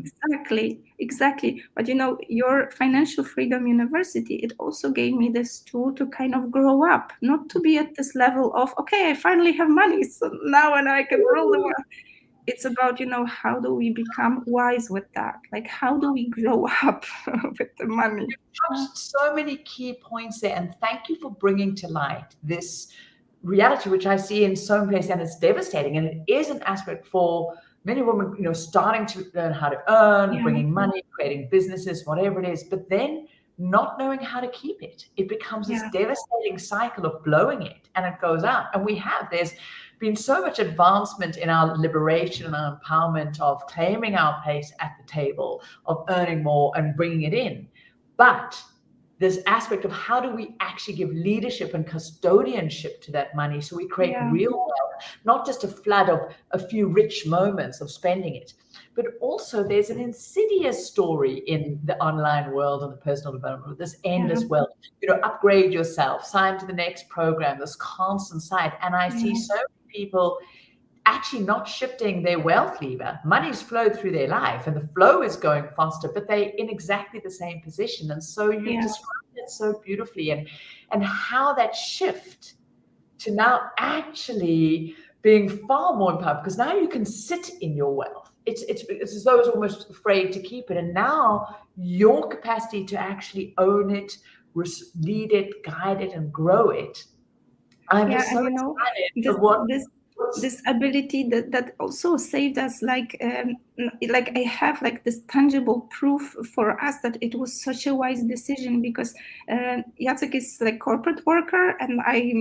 Exactly. But your Financial Freedom University, it also gave me this tool to kind of grow up, not to be at this level of, okay, I finally have money, so now and I can rule the world. It's about, how do we become wise with that? Like, how do we grow up with the money? You touched so many key points there, and thank you for bringing to light this reality, which I see in so many places, and it's devastating. And it is an aspect for many women, starting to learn how to earn, bringing money, creating businesses, whatever it is, but then not knowing how to keep it. It becomes this devastating cycle of blowing it, and it goes out. And there's been so much advancement in our liberation and our empowerment of claiming our place at the table, of earning more and bringing it in. But this aspect of how do we actually give leadership and custodianship to that money, so we create real wealth, not just a flood of a few rich moments of spending it. But also there's an insidious story in the online world and the personal development, this endless wealth, upgrade yourself, sign to the next program, this constant side. And I see so many people actually not shifting their wealth lever. Money's flowed through their life and the flow is going faster, but they're in exactly the same position. And so you described it so beautifully, and how that shift to now actually being far more empowered, because now you can sit in your wealth. It's as though it's almost afraid to keep it. And now your capacity to actually own it, lead it, guide it, and grow it. I'm just so excited for what this ability that also saved us, like I have like this tangible proof for us that it was such a wise decision, because Jacek is like corporate worker and I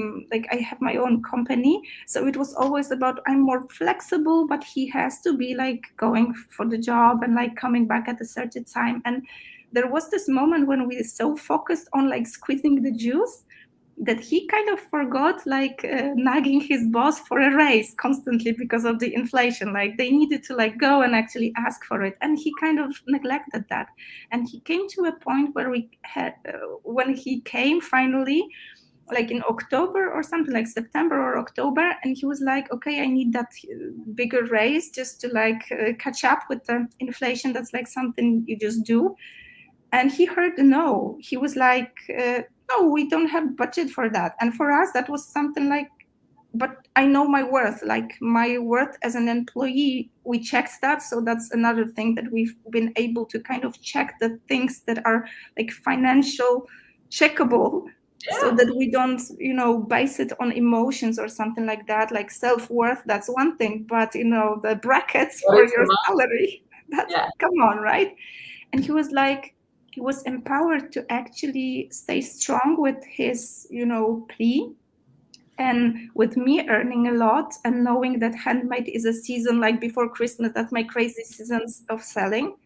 have my own company, so it was always about I'm more flexible, but he has to be like going for the job and like coming back at a certain time. And there was this moment when we were so focused on like squeezing the juice that he kind of forgot like nagging his boss for a raise constantly because of the inflation. Like they needed to like go and actually ask for it, and he kind of neglected that. And he came to a point where we had when he came finally, like in October or something, like September or October, and he was like, okay, I need that bigger raise just to like catch up with the inflation. That's like something you just do. And he heard no. He was like, no, we don't have budget for that. And for us, that was something like, but I know my worth, like my worth as an employee, we checked that. So that's another thing that we've been able to kind of check the things that are like financial checkable. Yeah. So that we don't, base it on emotions or something like that. Like self-worth, that's one thing, but the brackets for your salary, that's, come on, right? And he was like, he was empowered to actually stay strong with his, plea. And with me earning a lot and knowing that handmade is a season like before Christmas, that's my crazy seasons of selling.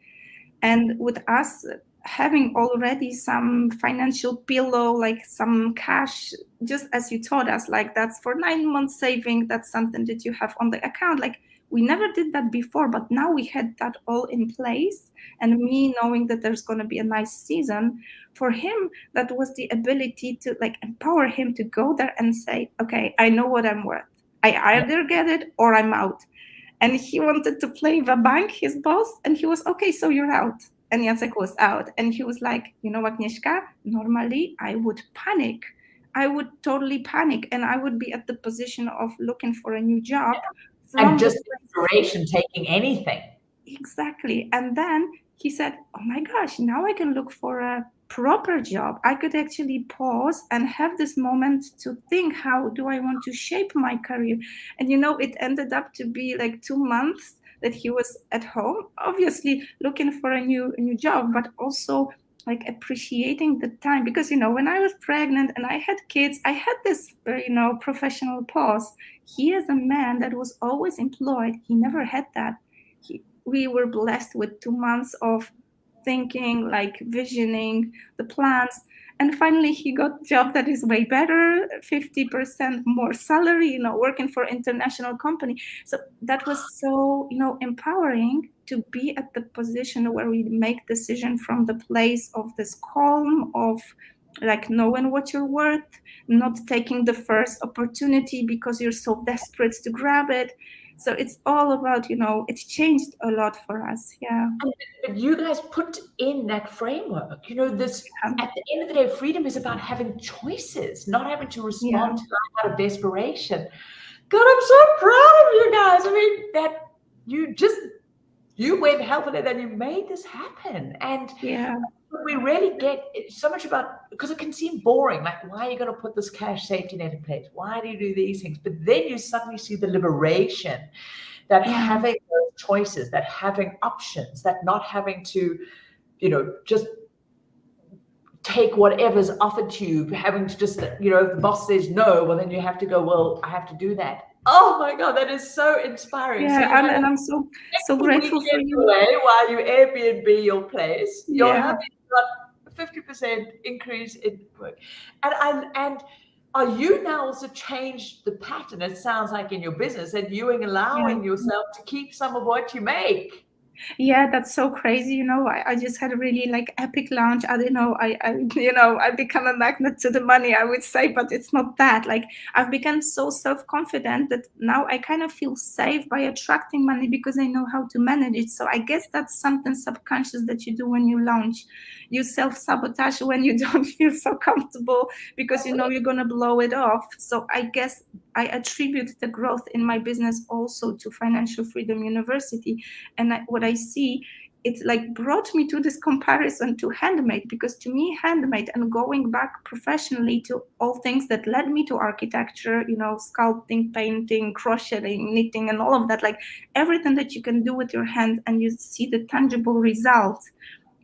And with us having already some financial pillow, like some cash, just as you taught us, like that's for 9 months saving, that's something that you have on the account. Like we never did that before, but now we had that all in place. And me knowing that there's going to be a nice season for him, that was the ability to like empower him to go there and say, okay, I know what I'm worth. I either get it or I'm out. And he wanted to play the bank, his boss, and he was, okay, so you're out. And Jacek was out. And he was like, Agnieszka, normally I would panic. I would totally panic. And I would be at the position of looking for a new job. And just inspiration, taking anything. Exactly. And then he said, oh my gosh, now I can look for a proper job. I could actually pause and have this moment to think, how do I want to shape my career? And it ended up to be like 2 months that he was at home, obviously looking for a new job, but also like appreciating the time. Because when I was pregnant and I had kids, I had this professional pause. He is a man that was always employed. He never had that. We were blessed with 2 months of thinking, like visioning the plans. And finally, he got a job that is way better, 50% more salary, working for international company. So that was so, empowering to be at the position where we make decision from the place of this calm, of like knowing what you're worth, not taking the first opportunity because you're so desperate to grab it. So it's all about, it's changed a lot for us. Yeah. But you guys put in that framework, this, at the end of the day, freedom is about having choices, not having to respond to life out of desperation. God, I'm so proud of you guys. I mean, that you went hell for that and you made this happen. And we really get so much about, because it can seem boring, like, why are you going to put this cash safety net in place? Why do you do these things? But then you suddenly see the liberation that having those choices, that having options, that not having to, just take whatever's offered to you, having to just, if the boss says no, well, then you have to go, well, I have to do that. Oh my God, that is so inspiring. Yeah, so and I'm so grateful for you. While you Airbnb your place, you're having got a 50% increase in work. And are you now also changed the pattern? It sounds like in your business that you are allowing yourself to keep some of what you make. Yeah, that's so crazy. I just had a really like epic launch. I don't know. I become a magnet to the money, I would say, but it's not that. Like I've become so self-confident that now I kind of feel safe by attracting money because I know how to manage it. So I guess that's something subconscious that you do when you launch. You self-sabotage when you don't feel so comfortable because you're gonna blow it off. So I guess I attribute the growth in my business also to Financial Freedom University. And what I see it like brought me to this comparison to handmade, because to me handmade, and going back professionally to all things that led me to architecture, you know, sculpting, painting, crocheting, knitting, and all of that, like everything that you can do with your hands and you see the tangible results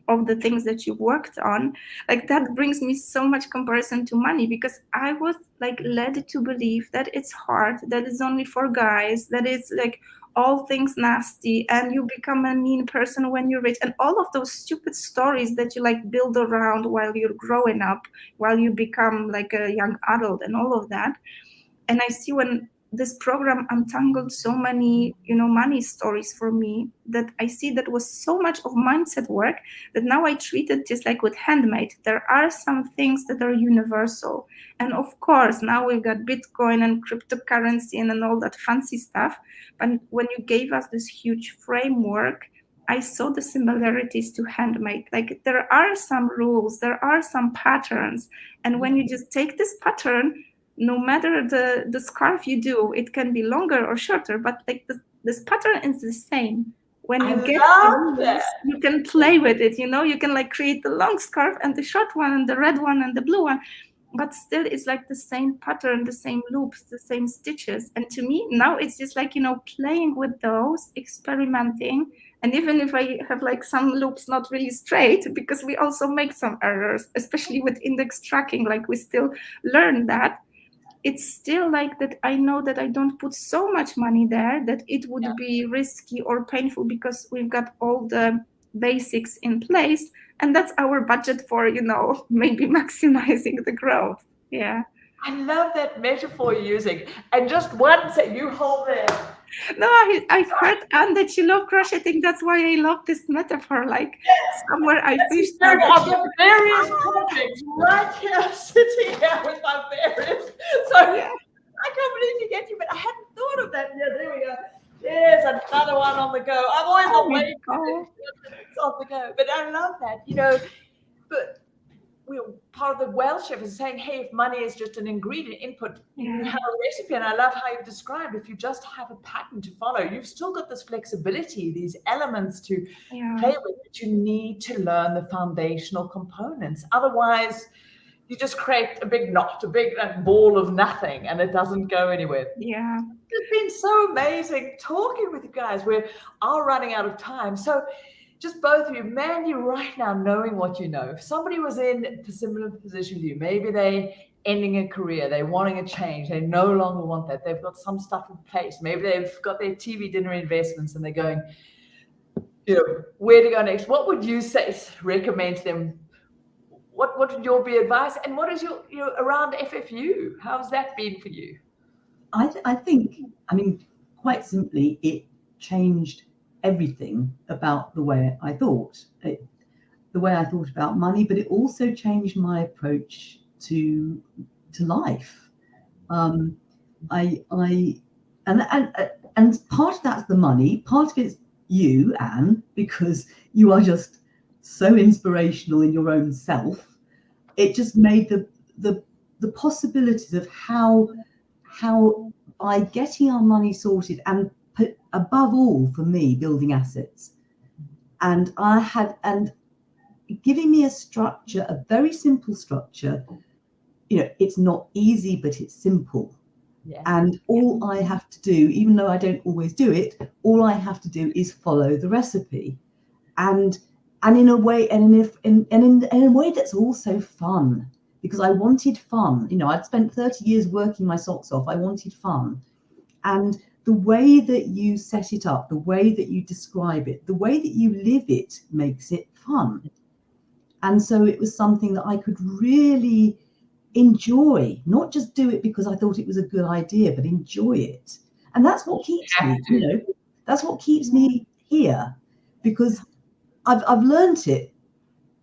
of the things that you worked on, like that brings me so much comparison to money, because I was like led to believe that it's hard, that it's only for guys, that it's like all things nasty, and you become a mean person when you're rich, and all of those stupid stories that you like build around while you're growing up, while you become like a young adult and all of that. And I see when this program untangled so many, you know, money stories for me, that I see that was so much of mindset work, that now I treat it just like with handmade. There are some things that are universal. And of course, now we've got Bitcoin and cryptocurrency and all that fancy stuff. But when you gave us this huge framework, I saw the similarities to handmade. Like there are some rules, there are some patterns. And when you just take this pattern, no matter the scarf you do, it can be longer or shorter, but like this pattern is the same. When you get the rules, you can play with it, you know, you can like create the long scarf and the short one and the red one and the blue one, but still it's like the same pattern, the same loops, the same stitches. And to me now it's just like, you know, playing with those, experimenting. And even if I have like some loops not really straight, because we also make some errors, especially with index tracking, like we still learn that, it's still like that. I know that I don't put so much money there that it would be risky or painful, because we've got all the basics in place, and that's our budget for, you know, maybe maximizing the growth. Yeah. I love that metaphor you're using. And just once you hold it. No, I've heard, Anne, that you love crocheting. That's why I love this metaphor. Like somewhere I fish. I've got various projects right here, sitting here with my various. So yeah. I can't believe you get you, but I hadn't thought of that. Yeah, there we go. There's another one on the go. I'm always away. It's on the go. But I love that, you know. But part of the well chef is saying, hey, if money is just an ingredient input, you have a recipe. And I love how you've described, if you just have a pattern to follow, you've still got this flexibility, these elements to play with, but you need to learn the foundational components. Otherwise, you just create a big knot, a big ball of nothing, and it doesn't go anywhere. Yeah. It's been so amazing talking with you guys. We are running out of time. So just both of you, Mandy, right now, knowing what you know, if somebody was in a similar position with you, maybe they ending a career, they're wanting a change, they no longer want that, they've got some stuff in place, maybe they've got their TV dinner investments and they're going, you know, where to go next? What would you say, recommend to them? What would your be advice? And what is your around FFU? How's that been for you? I think, I mean, quite simply, it changed everything about the way I thought, the way I thought about money, but it also changed my approach to life. And part of that's the money, part of it's you, Anne, because you are just so inspirational in your own self. It just made the possibilities of how by getting our money sorted, and above all for me, building assets, and giving me a structure, a very simple structure. You know, it's not easy, but it's simple. Yeah. And all I have to do, even though I don't always do it, all I have to do is follow the recipe, and in a way, in a way that's also fun, because I wanted fun. You know, I'd spent 30 years working my socks off. I wanted fun, and the way that you set it up, the way that you describe it, the way that you live it makes it fun. And so it was something that I could really enjoy, not just do it because I thought it was a good idea, but enjoy it. And that's what keeps me, you know, that's what keeps me here, because I've learned it,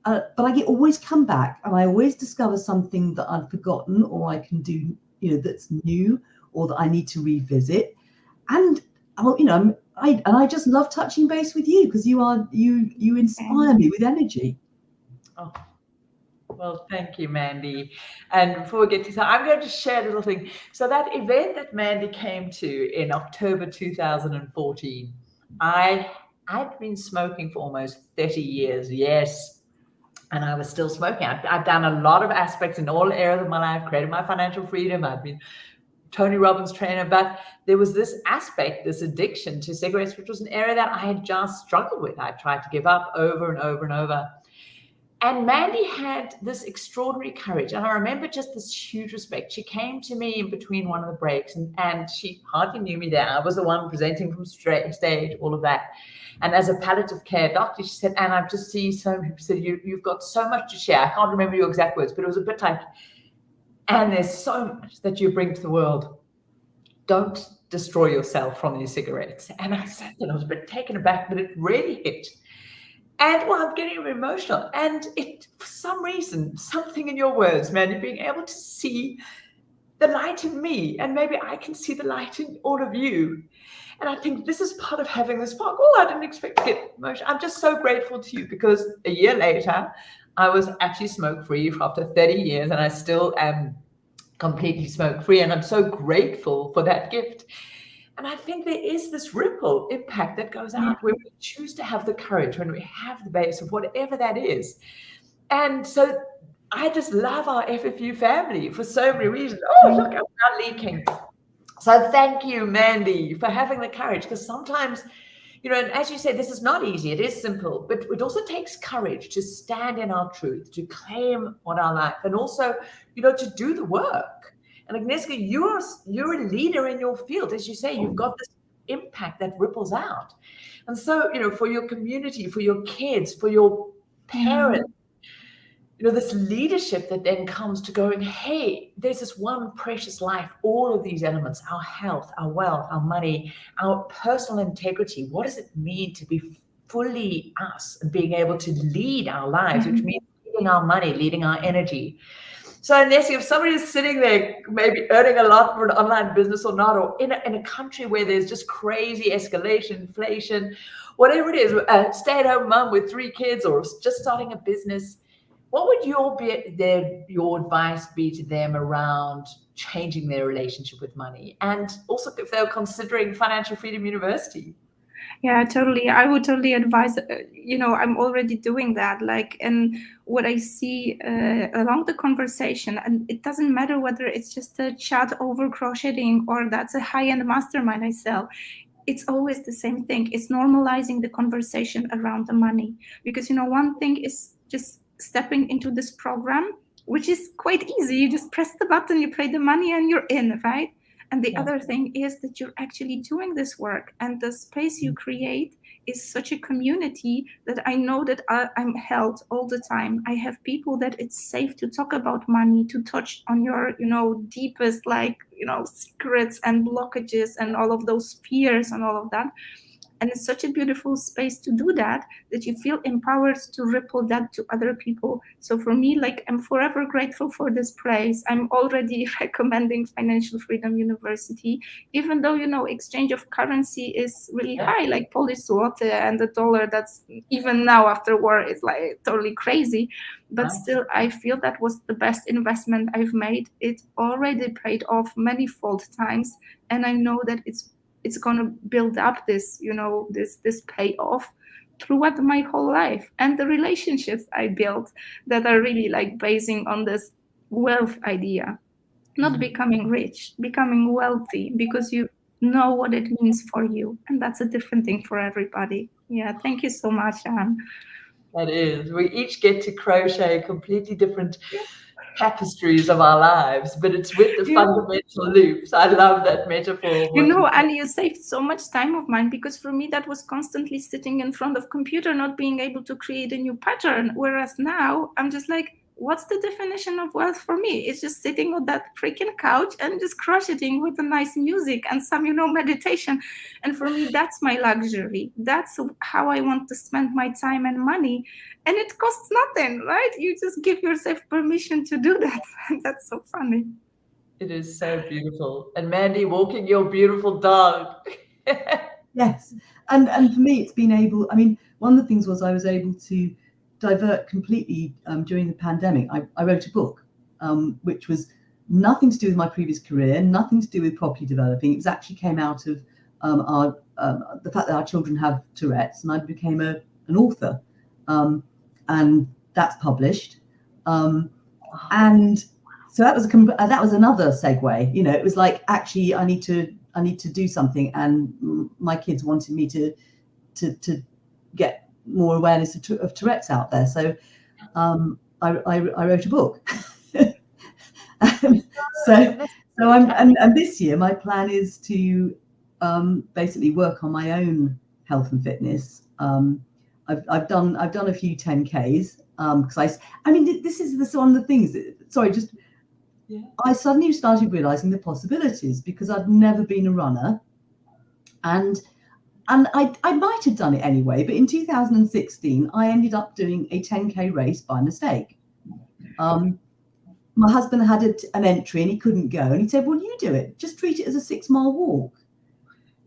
but I always come back and I always discover something that I've forgotten, or I can do, you know, that's new, or that I need to revisit. And you know, I just love touching base with you, because you inspire me with energy. Oh, well, thank you, Mandy. And before we get to that, I'm going to share a little thing. So that event that Mandy came to in October 2014, I I'd been smoking for almost 30 years, yes. And I was still smoking. I've done a lot of aspects in all areas of my life, created my financial freedom. I've been Tony Robbins trainer, but there was this aspect, this addiction to cigarettes, which was an area that I had just struggled with. I tried to give up over and over and over. And Mandy had this extraordinary courage. And I remember just this huge respect. She came to me in between one of the breaks, and she hardly knew me there. I was the one presenting from stage, all of that. And as a palliative care doctor, she said, and I've just seen so many people said, you've got so much to share. I can't remember your exact words, but it was a bit like, and there's so much that you bring to the world. Don't destroy yourself from these cigarettes. And I sat there, I was a bit taken aback, but it really hit. And well, I'm getting emotional. And it, for some reason, something in your words, man, being able to see the light in me, and maybe I can see the light in all of you. And I think this is part of having this spark. Oh, I didn't expect to get emotional. I'm just so grateful to you, because a year later, I was actually smoke-free after 30 years, and I still am completely smoke-free. And I'm so grateful for that gift. And I think there is this ripple impact that goes out when we choose to have the courage, when we have the base of whatever that is. And so I just love our FFU family for so many reasons. Oh, look, I'm not leaking. So thank you, Mandy, for having the courage, because sometimes, you know, and as you said, this is not easy. It is simple, but it also takes courage to stand in our truth, to claim on our life, and also, you know, to do the work. And Agnieszka, you're a leader in your field. As you say, you've got this impact that ripples out. And so, you know, for your community, for your kids, for your parents, you know, this leadership that then comes to going, hey, there's this one precious life, all of these elements, our health, our wealth, our money, our personal integrity. What does it mean to be fully us and being able to lead our lives, which means leading our money, leading our energy? So unless if somebody is sitting there, maybe earning a lot for an online business or not, or in a country where there's just crazy escalation, inflation, whatever it is, a stay-at-home mom with 3 kids or just starting a business, what would your advice be to them around changing their relationship with money? And also if they're considering Financial Freedom University? Yeah, totally. I would totally advise, you know, I'm already doing that. Like, and what I see along the conversation, and it doesn't matter whether it's just a chat over crocheting or that's a high-end mastermind I sell, it's always the same thing. It's normalizing the conversation around the money. Because, you know, one thing is just stepping into this program, which is quite easy. You just press the button, you pay the money, and you're in, right? And the other thing is that you're actually doing this work, and the space you create is such a community that I know that I'm held all the time. I have people that it's safe to talk about money, to touch on your, you know, deepest, like, you know, secrets and blockages and all of those fears and all of that. And it's such a beautiful space to do that you feel empowered to ripple that to other people. So for me, like, I'm forever grateful for this place. I'm already recommending Financial Freedom University, even though, you know, exchange of currency is really high, like Polish zloty and the dollar, that's even now after war is like totally crazy. But still, I feel that was the best investment I've made. It already paid off many-fold times. And I know that it's going to build up this, you know, this payoff throughout my whole life, and the relationships I built that are really like basing on this wealth idea, not becoming rich, becoming wealthy, because you know what it means for you. And that's a different thing for everybody. Yeah. Thank you so much, Anne. That is, we each get to crochet completely different tapestries of our lives, but it's with the fundamental loops. I love that metaphor. You know, and you saved so much time of mine, because for me that was constantly sitting in front of computer, not being able to create a new pattern. Whereas now I'm just like, what's the definition of wealth for me? It's just sitting on that freaking couch and just crocheting with the nice music and some, you know, meditation. And for me, that's my luxury. That's how I want to spend my time and money. And it costs nothing, right? You just give yourself permission to do that. That's so funny. It is so beautiful. And Mandy, walking your beautiful dog. Yes. And for me, it's been able, I mean, one of the things was I was able to divert completely during the pandemic. I wrote a book, which was nothing to do with my previous career, nothing to do with property developing. It actually came out of our the fact that our children have Tourette's, and I became an author, and that's published. And so that was another segue. You know, it was like, actually, I need to do something, and my kids wanted me to get more awareness of Tourette's out there. So I wrote a book. So I'm this year my plan is to basically work on my own health and fitness. I've done a few 10Ks because I mean this is one of the things that, I suddenly started realizing the possibilities, because I'd never been a runner, and I might have done it anyway, but in 2016 I ended up doing a 10K race by mistake. My husband had an entry and he couldn't go, and he said, well, you do it, just treat it as a 6-mile walk.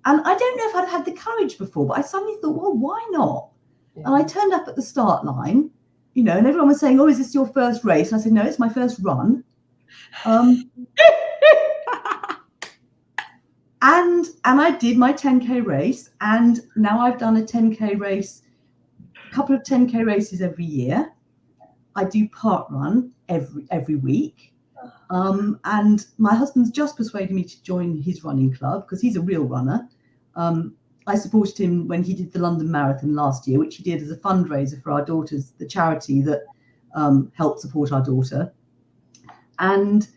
And I don't know if I'd had the courage before, but I suddenly thought, well, why not? And I turned up at the start line, you know, and everyone was saying, oh, is this your first race? And I said, no, it's my first run. And I did my 10K race, and now I've done a 10K race, a couple of 10K races every year. I do part run every week. And my husband's just persuaded me to join his running club, because he's a real runner. I supported him when he did the London Marathon last year, which he did as a fundraiser for our daughters, the charity that helped support our daughter. And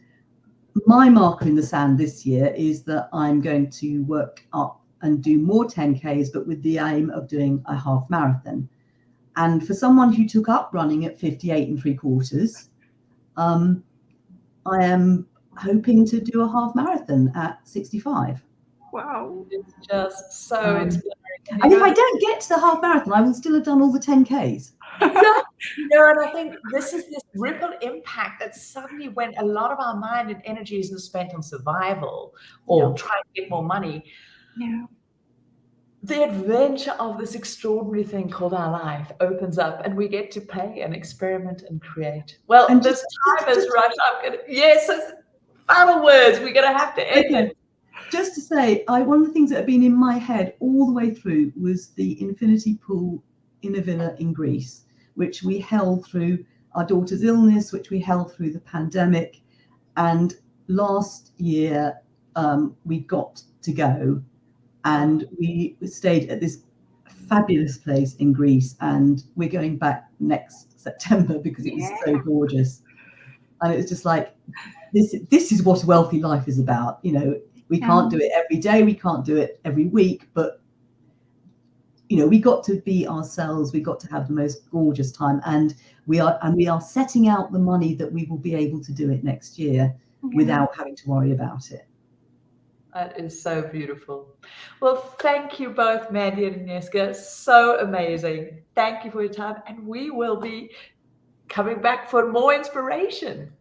my marker in the sand this year is that I'm going to work up and do more 10Ks, but with the aim of doing a half marathon. And for someone who took up running at 58 3/4, I am hoping to do a half marathon at 65. Wow. It's just so inspiring. And if I don't get to the half marathon, I will still have done all the 10Ks. You know, and I think this is this ripple impact that suddenly, when a lot of our mind and energy isn't spent on survival or trying to get more money, the adventure of this extraordinary thing called our life opens up, and we get to play and experiment and create. Well, and this time is rushed. Final words. We're going to have to end it. Just to say, one of the things that have been in my head all the way through was the infinity pool in a villa in Greece, which we held through our daughter's illness, which we held through the pandemic. And last year, we got to go, and we stayed at this fabulous place in Greece, and we're going back next September because it was so gorgeous. And it was just like, this is what a wealthy life is about. You know, we can't do it every day, we can't do it every week, but you know, we got to be ourselves, we got to have the most gorgeous time, and we are setting out the money that we will be able to do it next year without having to worry about it. That is so beautiful. Well, thank you both, Mandy and Agnieszka. So amazing. Thank you for your time, and we will be coming back for more inspiration.